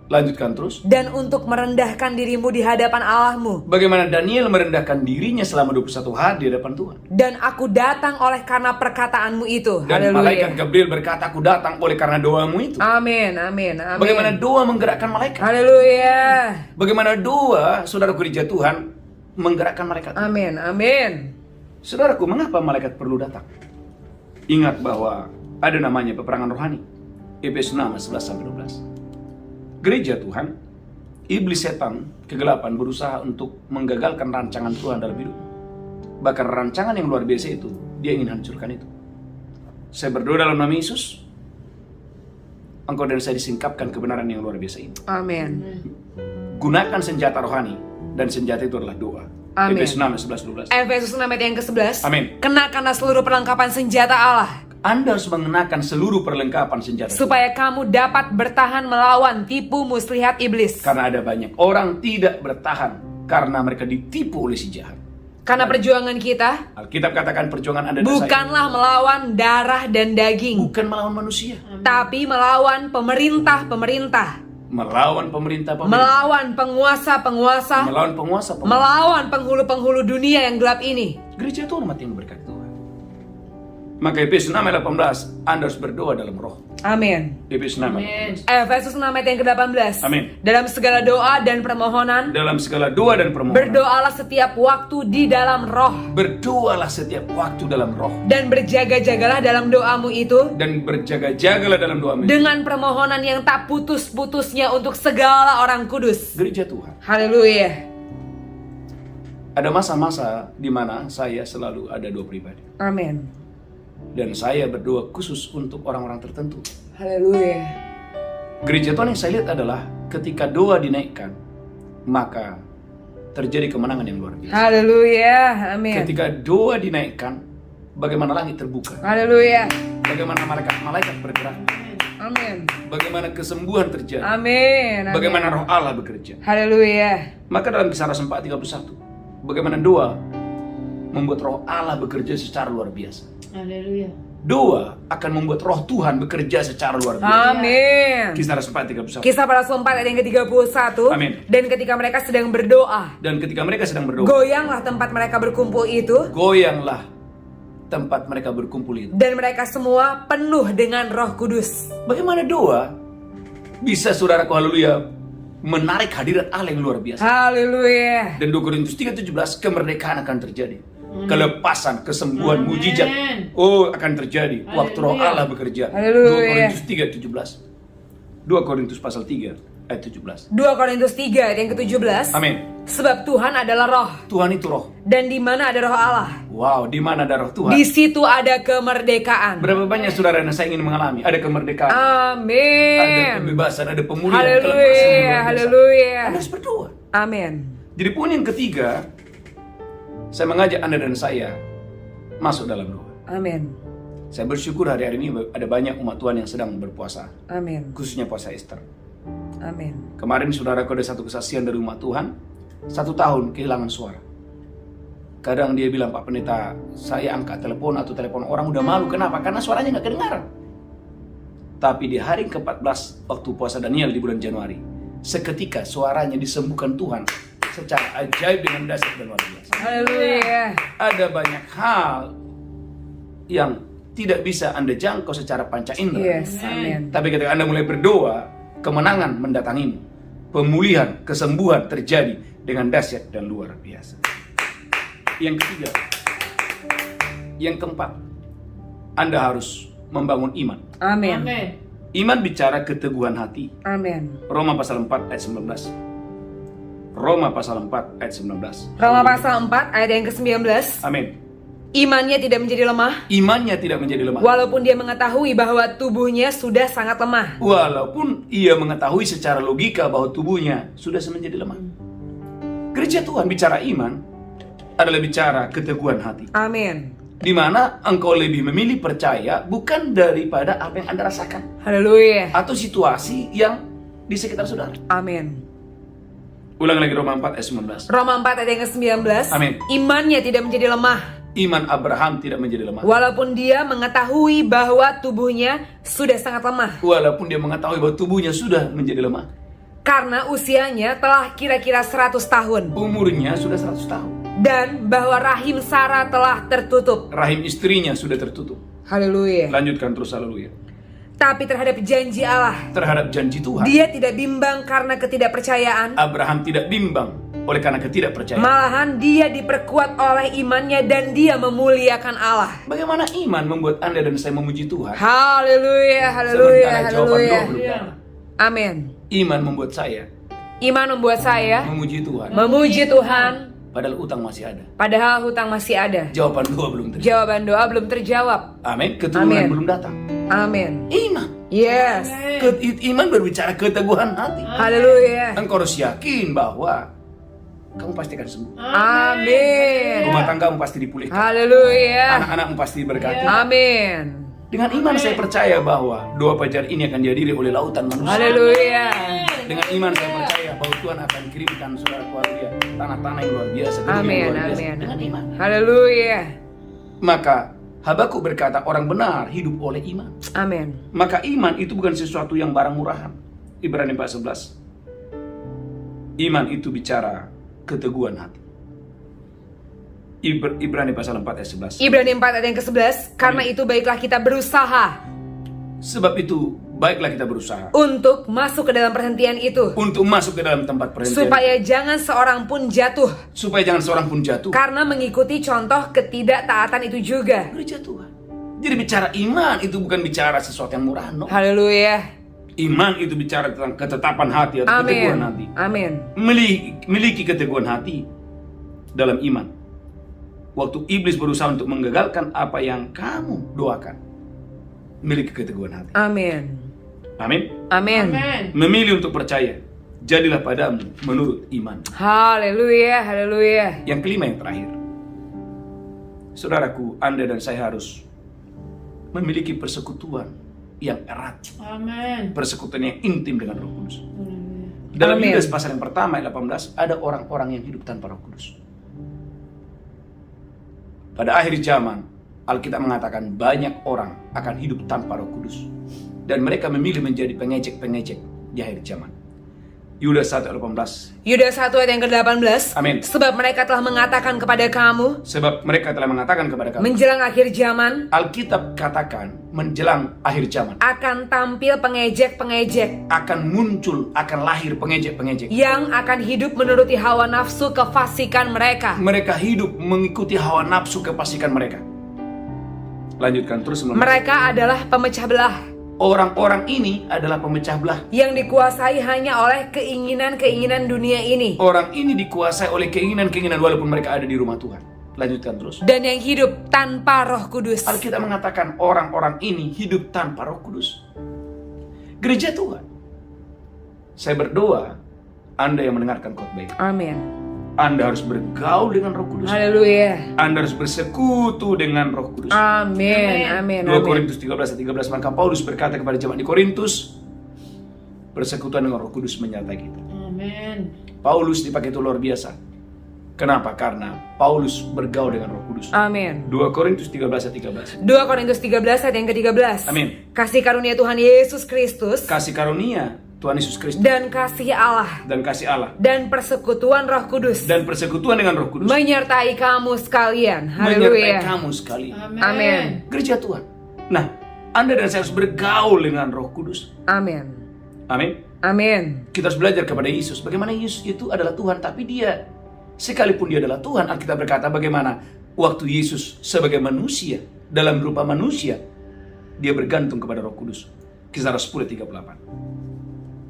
Lanjutkan terus. dan untuk merendahkan dirimu di hadapan Allahmu. Bagaimana Daniel merendahkan dirinya selama 21 hari di hadapan Tuhan. Dan aku datang oleh karena perkataanmu itu. Dan Haleluya. malaikat Gabriel berkata, aku datang oleh karena doamu itu. Amin, amin, amin. Bagaimana doa menggerakkan malaikat. Haleluya. Bagaimana doa, saudara gereja Tuhan, menggerakkan malaikat. Amin, amin. Saudaraku, mengapa malaikat perlu datang? Ingat bahwa ada namanya peperangan rohani. Efesus 6 11 sampai 12. Gereja Tuhan, iblis setan, kegelapan berusaha untuk menggagalkan rancangan Tuhan dalam hidup. Bahkan rancangan yang luar biasa itu, dia ingin hancurkan itu. Saya berdoa dalam nama Yesus, engkau dan saya disingkapkan kebenaran yang luar biasa ini. Amin. Gunakan senjata rohani, dan senjata itu adalah doa. Amin. Efesus 6 11 12. Efesus 6 ayat yang ke-11. Amin. Kenakanlah seluruh perlengkapan senjata Allah, Anda harus mengenakan seluruh perlengkapan senjata supaya kamu dapat bertahan melawan tipu muslihat iblis. Karena ada banyak orang tidak bertahan karena mereka ditipu oleh si jahat. Karena perjuangan kita Alkitab katakan perjuangan Anda dan bukanlah melawan darah dan saya daging, bukan melawan manusia, tapi melawan pemerintah-pemerintah, melawan pemerintah, melawan penguasa-penguasa, melawan penguasa. melawan penghulu-penghulu dunia yang gelap ini. Gereja Tuhan umat yang berkat Tuhan. Maka Efesus 6 ayat 18, Anda harus berdoa dalam roh. Amin. Efesus 6 ayat 18. Efesus 6 ayat yang ke-18. Amin. Dalam segala doa dan permohonan, Dalam segala doa dan permohonan, berdoalah setiap waktu di dalam roh, berdoalah setiap waktu dalam roh, dan berjaga-jagalah dalam doamu itu dan berjaga-jagalah dalam doamu dengan permohonan yang tak putus-putusnya untuk segala orang kudus. Gereja Tuhan. Haleluya. Ada masa-masa di mana saya selalu ada doa pribadi. Amin. Dan saya berdoa khusus untuk orang-orang tertentu. Haleluya. Gereja Tuhan yang saya lihat adalah ketika doa dinaikkan, maka terjadi kemenangan yang luar biasa. Haleluya. Amin. Ketika doa dinaikkan, bagaimana langit terbuka, Haleluya. bagaimana malaikat-malaikat bergerak, Amin. bagaimana kesembuhan terjadi, Amin. Amin. bagaimana roh Allah bekerja. Haleluya. Maka dalam Kisah Rasul 4:31, bagaimana doa membuat roh Allah bekerja secara luar biasa. Haleluya. Doa akan membuat roh Tuhan bekerja secara luar biasa. Amin. Kisah Rasul 4:31. Kisah para Rasul 4 ayat yang ke-31. Amin. Dan ketika mereka sedang berdoa, Dan ketika mereka sedang berdoa, goyanglah tempat mereka berkumpul itu, goyanglah tempat mereka berkumpul itu. dan mereka semua penuh dengan Roh Kudus. Bagaimana doa bisa, saudaraku, haleluya, menarik hadirat Allah yang luar biasa. Haleluya. Dan 2 Korintus 3:17, kemerdekaan akan terjadi. kelepasan, kesembuhan, mujizat. Oh, akan terjadi waktu Roh Allah bekerja. 2 Korintus 3:17. 2 Korintus pasal 3 ayat 17. 2 Korintus 3 ayat yang ke-17. Amin. Sebab Tuhan adalah roh. Tuhan itu roh. Dan di mana ada roh Allah, Wow, di mana ada roh Tuhan, di situ ada kemerdekaan. berapa banyak saudara yang saya ingin mengalami? Ada kemerdekaan, Amin. ada kebebasan, ada pemulihan, Haleluya, haleluya. Anda harus berdoa. Amin. Jadi poin yang ketiga, saya mengajak Anda dan saya masuk dalam doa. Amin. Saya bersyukur hari-hari ini ada banyak umat Tuhan yang sedang berpuasa, Amin. khususnya puasa Ester. Amin. Kemarin saudaraku ada satu kesaksian dari umat Tuhan, 1 tahun kehilangan suara. Kadang dia bilang, Pak Pendeta, saya angkat telepon atau telepon orang udah malu. Kenapa? Karena suaranya nggak kedengaran. Tapi di hari ke-14 waktu puasa Daniel di bulan Januari, seketika suaranya disembuhkan Tuhan secara ajaib dengan dahsyat dan luar biasa. Haleluya. Ada banyak hal yang tidak bisa Anda jangkau secara panca indera. Yes, amin. Tapi ketika Anda mulai berdoa, kemenangan mendatangimu. Pemulihan, kesembuhan terjadi dengan dahsyat dan luar biasa. Yang ketiga, yang keempat, Anda harus membangun iman. Amin. Iman bicara keteguhan hati. Amin. Roma pasal 4 ayat 19. Roma pasal 4 ayat 19. Roma pasal 4 ayat yang ke-19. Amin. Imannya tidak menjadi lemah, Imannya tidak menjadi lemah. walaupun dia mengetahui bahwa tubuhnya sudah sangat lemah. Walaupun ia mengetahui secara logika bahwa tubuhnya sudah menjadi lemah. Gereja Tuhan bicara iman adalah bicara keteguhan hati. Amin. Di mana engkau lebih memilih percaya bukan daripada apa yang Anda rasakan Haleluya. atau situasi yang di sekitar saudara. Amin. Ulang lagi Roma 4 ayat 19. Roma 4 ayat yang ke-19. Amin. Imannya tidak menjadi lemah, Iman Abraham tidak menjadi lemah. walaupun dia mengetahui bahwa tubuhnya sudah sangat lemah. Walaupun dia mengetahui bahwa tubuhnya sudah menjadi lemah. Karena usianya telah kira-kira 100 tahun. Umurnya sudah 100 tahun. Dan bahwa rahim Sarah telah tertutup. Rahim istrinya sudah tertutup. Haleluya. Lanjutkan terus, haleluya. Tapi terhadap janji Allah, Terhadap janji Tuhan, dia tidak bimbang karena ketidakpercayaan. Abraham tidak bimbang oleh karena ketidakpercayaan. Malahan dia diperkuat oleh imannya dan dia memuliakan Allah. Bagaimana iman membuat Anda dan saya memuji Tuhan? Haleluya, haleluya, Sementara jawaban haleluya. doa belum datang. Amin. Iman membuat saya Iman membuat saya memuji Tuhan, memuji Tuhan, padahal utang masih ada. padahal hutang masih ada. Jawaban doa belum terjawab. Jawaban doa belum terjawab. Amin. Keturunan Amin. belum datang. Amin. Iman. Yes. Iman berbicara keteguhan hati. Haleluya. Engkau harus yakin bahwa kamu pasti akan sembuh. Amin. Rumah tanggamu pasti dipulihkan. Haleluya. Anak-anakmu pasti diberkati. Amin. Dengan iman saya percaya bahwa doa fajar ini akan dihadiri oleh lautan manusia. Haleluya. Dengan iman saya percaya bahwa Tuhan akan kirimkan saudara keluarga tanah-tanah yang luar biasa. gedung yang Amin. luar biasa. Amin. Dengan iman. Haleluya. Maka Habakuk berkata orang benar hidup oleh iman. Amin. Maka iman itu bukan sesuatu yang barang murahan. Ibrani 4:11. Iman itu bicara keteguhan hati. Ibrani pasal 4 ayat 11. Ibrani 4 ayat yang ke-11. Karena itu baiklah kita berusaha Sebab itu baiklah kita berusaha untuk masuk ke dalam perhentian itu, untuk masuk ke dalam tempat perhentian, supaya jangan seorang pun jatuh supaya jangan seorang pun jatuh karena mengikuti contoh ketidaktaatan itu juga. gereja Tuhan. Jadi bicara iman itu bukan bicara sesuatu yang murah, no. Haleluya. Iman itu bicara tentang ketetapan hati atau keteguhan Amin. hati. Amin. Miliki keteguhan hati dalam iman. Waktu iblis berusaha untuk menggagalkan apa yang kamu doakan, miliki keteguhan hati. Amin. Amin. Amin. Memilih untuk percaya, jadilah padamu menurut iman. Haleluya. Haleluya. Yang kelima, yang terakhir, saudaraku, Anda dan saya harus memiliki persekutuan yang erat. Amin. Persekutuan yang intim dengan Roh Kudus. Dalam Amin. Yudas pasal yang pertama ayat 18, ada orang-orang yang hidup tanpa Roh Kudus. Pada akhir zaman, Alkitab mengatakan banyak orang akan hidup tanpa Roh Kudus. Dan mereka memilih menjadi pengejek-pengejek di akhir zaman. Yudas 1 ayat 18. Yudas 1 ayat yang ke-18. Amin. Sebab mereka telah mengatakan kepada kamu. Sebab mereka telah mengatakan kepada kamu. Menjelang akhir zaman. Alkitab katakan menjelang akhir zaman. Akan tampil pengejek-pengejek. Akan muncul, akan lahir pengejek-pengejek. Yang akan hidup menuruti hawa nafsu kefasikan mereka. Mereka hidup mengikuti hawa nafsu kefasikan mereka. Lanjutkan terus. Mereka adalah pemecah belah. Orang-orang ini adalah pemecah belah. Yang dikuasai hanya oleh keinginan-keinginan dunia ini. Orang ini dikuasai oleh keinginan-keinginan walaupun mereka ada di rumah Tuhan. Lanjutkan terus. Dan yang hidup tanpa Roh Kudus. Alkitab mengatakan orang-orang ini hidup tanpa Roh Kudus. Gereja Tuhan, saya berdoa Anda yang mendengarkan khotbah ini. Amin. Anda harus bergaul dengan Roh Kudus. Haleluya. Anda harus bersekutu dengan Roh Kudus. Amin. Amin. 2 Korintus 13:13, maka Paulus berkata kepada jemaat di Korintus, persekutuan dengan Roh Kudus menyertai kita. Amin. Paulus dipakai itu luar biasa. Kenapa? Karena Paulus bergaul dengan Roh Kudus. Amin. 2 Korintus 13:13. 2 Korintus 13 ayat yang ke-13. Amin. Kasih karunia Tuhan Yesus Kristus. Kasih karunia Tuhan Yesus Kristus. Dan kasih Allah. Dan kasih Allah. Dan persekutuan Roh Kudus. Dan persekutuan dengan Roh Kudus. Menyertai kamu sekalian. Menyertai Haleluya. kamu sekalian. Amin. Gereja Tuhan. Nah, Anda dan saya harus bergaul dengan Roh Kudus. Amin. Amin. Amin. Kita harus belajar kepada Yesus. Bagaimana Yesus itu adalah Tuhan, tapi dia, sekalipun dia adalah Tuhan, Alkitab berkata bagaimana waktu Yesus sebagai manusia, dalam rupa manusia, dia bergantung kepada Roh Kudus. Kisah 10:38.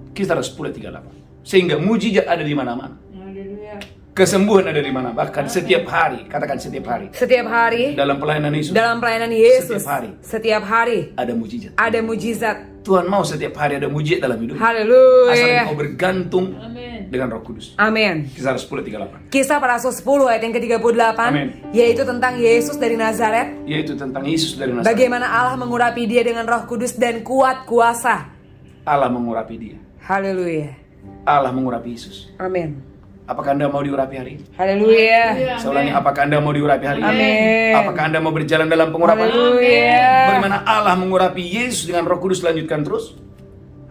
Kisah 10:38. Sehingga mujizat ada di mana-mana. Haleluya. Kesembuhan ada di mana, bahkan setiap hari, katakan setiap hari. Setiap hari. Dalam pelayanan Yesus. Dalam pelayanan Yesus. Setiap hari. Setiap hari. Ada mujizat. Ada mujizat. Tuhan mau setiap hari ada mujizat dalam hidup. Haleluya. Asal engkau bergantung Amin. dengan Roh Kudus. Amin. Kisah 10:38. Kisah para Rasul 10 ayat yang ke-38. Amin. Yaitu tentang Yesus dari Nazaret. Yaitu tentang Yesus dari Nazaret. Bagaimana Allah mengurapi dia dengan Roh Kudus dan kuat kuasa. Allah mengurapi dia. Haleluya. Allah mengurapi Yesus. Amin. Apakah Anda mau diurapi hari ini? Haleluya. Saya ulangi, apakah Anda mau diurapi hari ini? Amin. Apakah Anda mau berjalan dalam pengurapan? Haleluya. Bagaimana Allah mengurapi Yesus dengan Roh Kudus? Lanjutkan terus.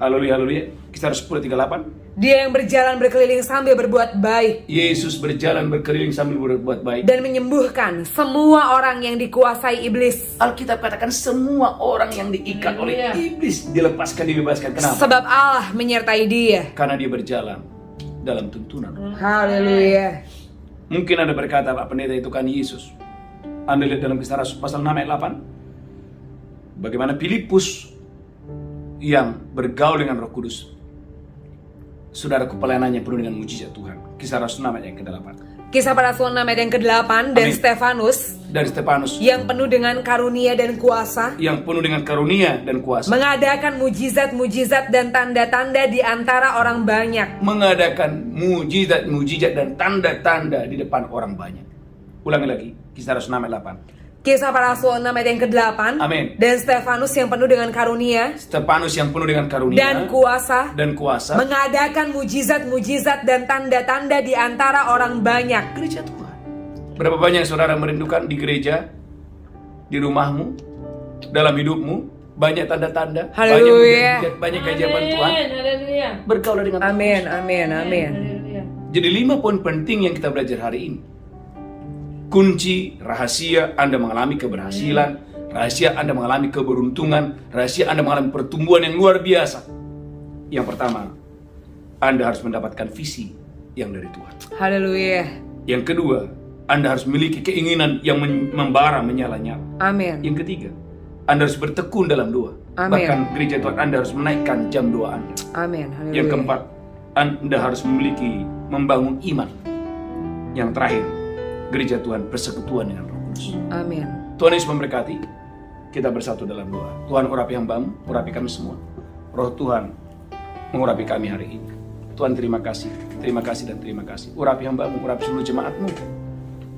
Haleluya, haleluya. Kisah 10:38. Dia yang berjalan berkeliling sambil berbuat baik. Yesus berjalan berkeliling sambil berbuat baik. Dan menyembuhkan semua orang yang dikuasai iblis. Alkitab katakan semua orang yang diikat oleh iblis dilepaskan, dibebaskan. Kenapa? Sebab Allah menyertai dia. Karena dia berjalan dalam tuntunan. Haleluya. Mungkin Anda berkata, Pak Pendeta, itu kan Yesus. Anda lihat dalam Kisah Rasul pasal 6 ayat 8. Bagaimana Filipus yang bergaul dengan Roh Kudus. Saudaraku, pelayanannya penuh dengan mujizat Tuhan. Kisah Rasul 6 ayat yang ke-8. Kisah para Rasul 6 ayat yang ke-8. Dan Amin. Stefanus Dari Stefanus yang penuh dengan karunia dan kuasa, yang penuh dengan karunia dan kuasa, mengadakan mujizat-mujizat dan tanda-tanda di antara orang banyak. mengadakan mujizat-mujizat dan tanda-tanda di depan orang banyak. Ulangi lagi, Kisah Rasul 6 ayat 8. Kisah para Rasul 6 ayat yang ke-8. Amin. Dan Stefanus yang penuh dengan karunia Stefanus yang penuh dengan karunia dan kuasa, mengadakan mujizat-mujizat dan tanda-tanda di antara orang banyak. Gereja Tuhan. Berapa banyak saudara merindukan di gereja, di rumahmu, dalam hidupmu, banyak tanda-tanda, Haleluya. banyak keajaiban Tuhan. Haleluya. Bergaul dengan Tuhan. Amin, amin, amin. Haleluya. Jadi 5 poin penting yang kita belajar hari ini. Kunci, rahasia Anda mengalami keberhasilan, rahasia Anda mengalami keberuntungan, rahasia Anda mengalami pertumbuhan yang luar biasa. Yang pertama, Anda harus mendapatkan visi yang dari Tuhan. Haleluya. Yang kedua, Anda harus memiliki keinginan yang membara, menyala-nyala. Amin. Yang ketiga, Anda harus bertekun dalam doa. Amin. Bahkan gereja Tuhan Anda harus menaikkan jam doa Anda. Amin. Haleluya. Yang keempat, Anda harus membangun iman. Yang terakhir, gereja Tuhan persekutuan dengan Roh Kudus. Amin. Tuhan Yesus memberkati. Kita bersatu dalam doa. Tuhan urapi hambamu, urapi kami semua. Roh Tuhan mengurapi kami hari ini. Tuhan terima kasih dan terima kasih. Urapi hambamu, urapi seluruh jemaatmu.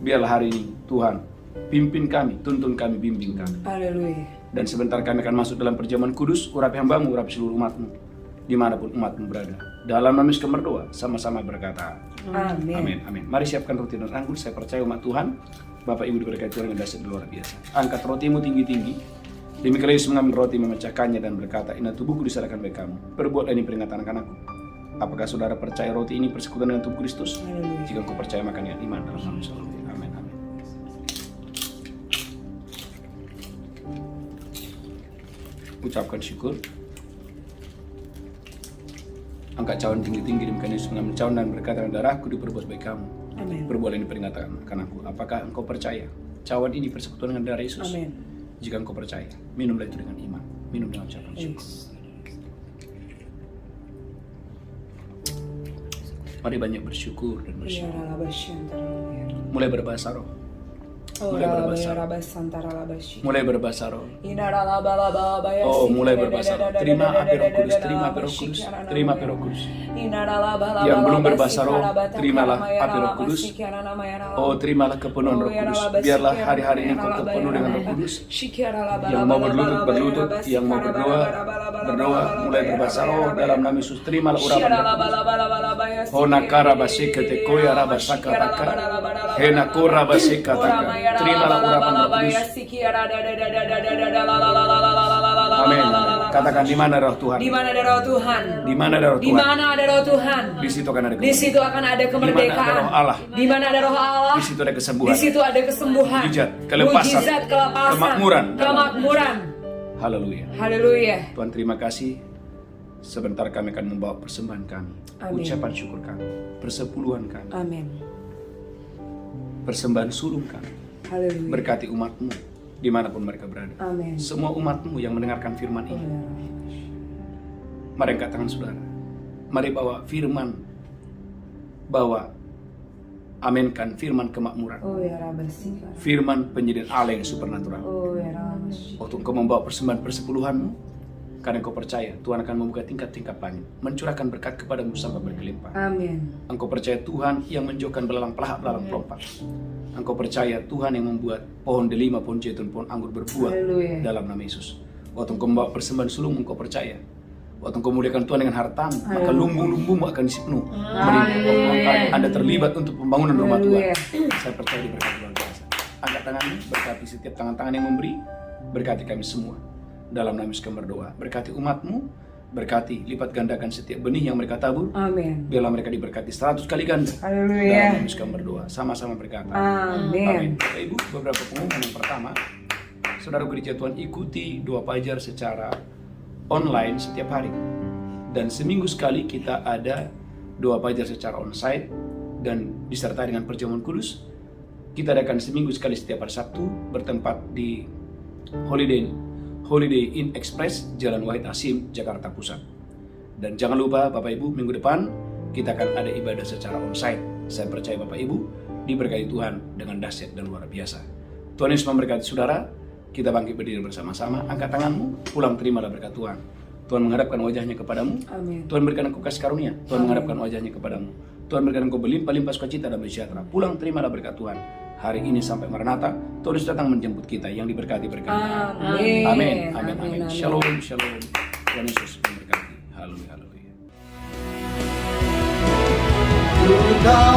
Biarlah hari ini Tuhan pimpin kami, tuntun kami, bimbing kami. Haleluya. Dan sebentar kami akan masuk dalam perjamuan kudus. Urapi hambamu, urapi seluruh umatmu, dimanapun umatmu berada. Dalam nama Yesus kami berdoa, sama-sama berkata Amin. amin, amin. Mari siapkan roti dan anggur. Saya percaya umat Tuhan, Bapak Ibu diberkati Tuhan dengan dahsyat luar biasa. Angkat rotimu tinggi-tinggi. Demikian Yesus mengambil roti, memecahkannya dan berkata, "Inilah tubuhku diserahkan bagi kamu. Perbuatlah ini peringatan akan aku." Apakah saudara percaya roti ini persekutuan dengan tubuh Kristus? Haleluya. Jika engkau percaya, makan dengan iman dalam nama Yesus. Amin. Amin. Ucapkan syukur. Angkat cawan tinggi-tinggi demikian Yesus mengambil cawan dan berkata, darahku diperbuat baik kamu. Amin. Berbuatlah ini peringatan akan aku. Apakah engkau percaya? Cawan ini persekutuan dengan darah Yesus. Amin. Jika engkau percaya, minumlah itu dengan iman. Minum dengan ucapan syukur. Mari banyak bersyukur dan bersyukur. Mulai berbahasa roh. Mulai berbahasa roh. Mulai berbahasa roh. Oh, mulai berbahasa roh. Terima api Roh Kudus, terima api Roh Kudus, terima api Roh Kudus. Yang belum berbahasa roh, terimalah api Roh Kudus. Oh, terimalah kepenuhan Roh Kudus. Biarlah hari-hari ini kau terpenuh dengan Roh Kudus. Yang mau berlutut, yang mau berdoa, mulai berbahasa roh dalam nama Yesus. Terimalah urapan Roh Kudus. Honakara basika tekoya rabasaka taka. Henakora basika taka. Terimalah urapan Roh Kudus. Amin. Katakan, di mana roh Tuhan? Di mana ada roh Tuhan? Di mana ada roh Di Tuhan? mana ada roh Tuhan? Di situ akan ada Di situ akan ada kemerdekaan. Di mana ada roh Allah? Di mana ada roh Allah? Di situ ada kesembuhan. Di situ ada kesembuhan. Mujizat, kelepasan. Mujizat, kelepasan. Kemakmuran. Haleluya. Haleluya. Tuhan, terima kasih. Sebentar kami akan membawa persembahan kami, Amin. ucapan syukur kami, persepuluhan kami, Amin. persembahan sulung kami. Haleluya. Berkati umat-Mu dimanapun mereka berada. Amin. Semua umat-Mu yang mendengarkan firman ini, mari angkat tangan saudara. Mari bawa firman, bawa aminkan firman kemakmuran, Oh ya Rabasi. firman penyediaan Allah yang supernatural. Oh ya Rabasi. Waktu engkau membawa persembahan persepuluhanmu, karena engkau percaya Tuhan akan membuka tingkat-tingkat langit, mencurahkan berkat kepadamu sampai berkelimpah. Amin. Engkau percaya Tuhan yang menjauhkan belalang pelahap, belalang pelompat. Engkau percaya Tuhan yang membuat pohon delima, pohon zaitun, pohon anggur berbuah Haleluya. dalam nama Yesus. Waktu engkau membawa persembahan sulung, engkau percaya waktu engkau muliakan Tuhan dengan hartamu, maka lumbung-lumbungmu akan diisi penuh. Anda terlibat untuk pembangunan rumah Tuhan. Saya percaya diberkati luar biasa. Angkat tanganmu, berkati setiap tangan-tangan yang memberi, berkati kami semua. Dalam nama Yesus kami berdoa. Berkati umat-Mu, berkati, lipat gandakan setiap benih yang mereka tabur. Amin. Biarlah mereka diberkati 100 kali ganda. Haleluya. Dalam nama Yesus kami berdoa. Sama-sama berkata. Amin. Bapak Ibu, beberapa pengumuman. Yang pertama, saudara gereja Tuhan ikuti doa pajar secara online setiap hari. Dan seminggu sekali kita ada doa pajar secara onsite dan disertai dengan perjamuan kudus. Kita adakan seminggu sekali setiap hari Sabtu, bertempat di Holiday Inn Express, Jalan Wahid Hasim, Jakarta Pusat. Dan jangan lupa Bapak Ibu, minggu depan kita akan ada ibadah secara onsite. Saya percaya Bapak Ibu diberkati Tuhan dengan dahsyat dan luar biasa. Tuhan Yesus memberkati saudara. Kita bangkit berdiri bersama-sama. Angkat tanganmu, pulang terimalah berkat Tuhan. Tuhan menghadapkan wajahnya kepadamu. Amin. Tuhan berikan engkau kasih karunia. Tuhan menghadapkan wajahnya kepadamu. Tuhan berikan engkau berlimpah-limpah sukacita dan sejahtera. Pulang terimalah berkat Tuhan. Hari ini sampai Maranatha, Tuhan Yesus datang menjemput kita yang diberkati berkat. Amin. Amin. Amin. Amin. Shalom. Shalom. Tuhan Yesus memberkati. Haleluya. Haleluya. Engkau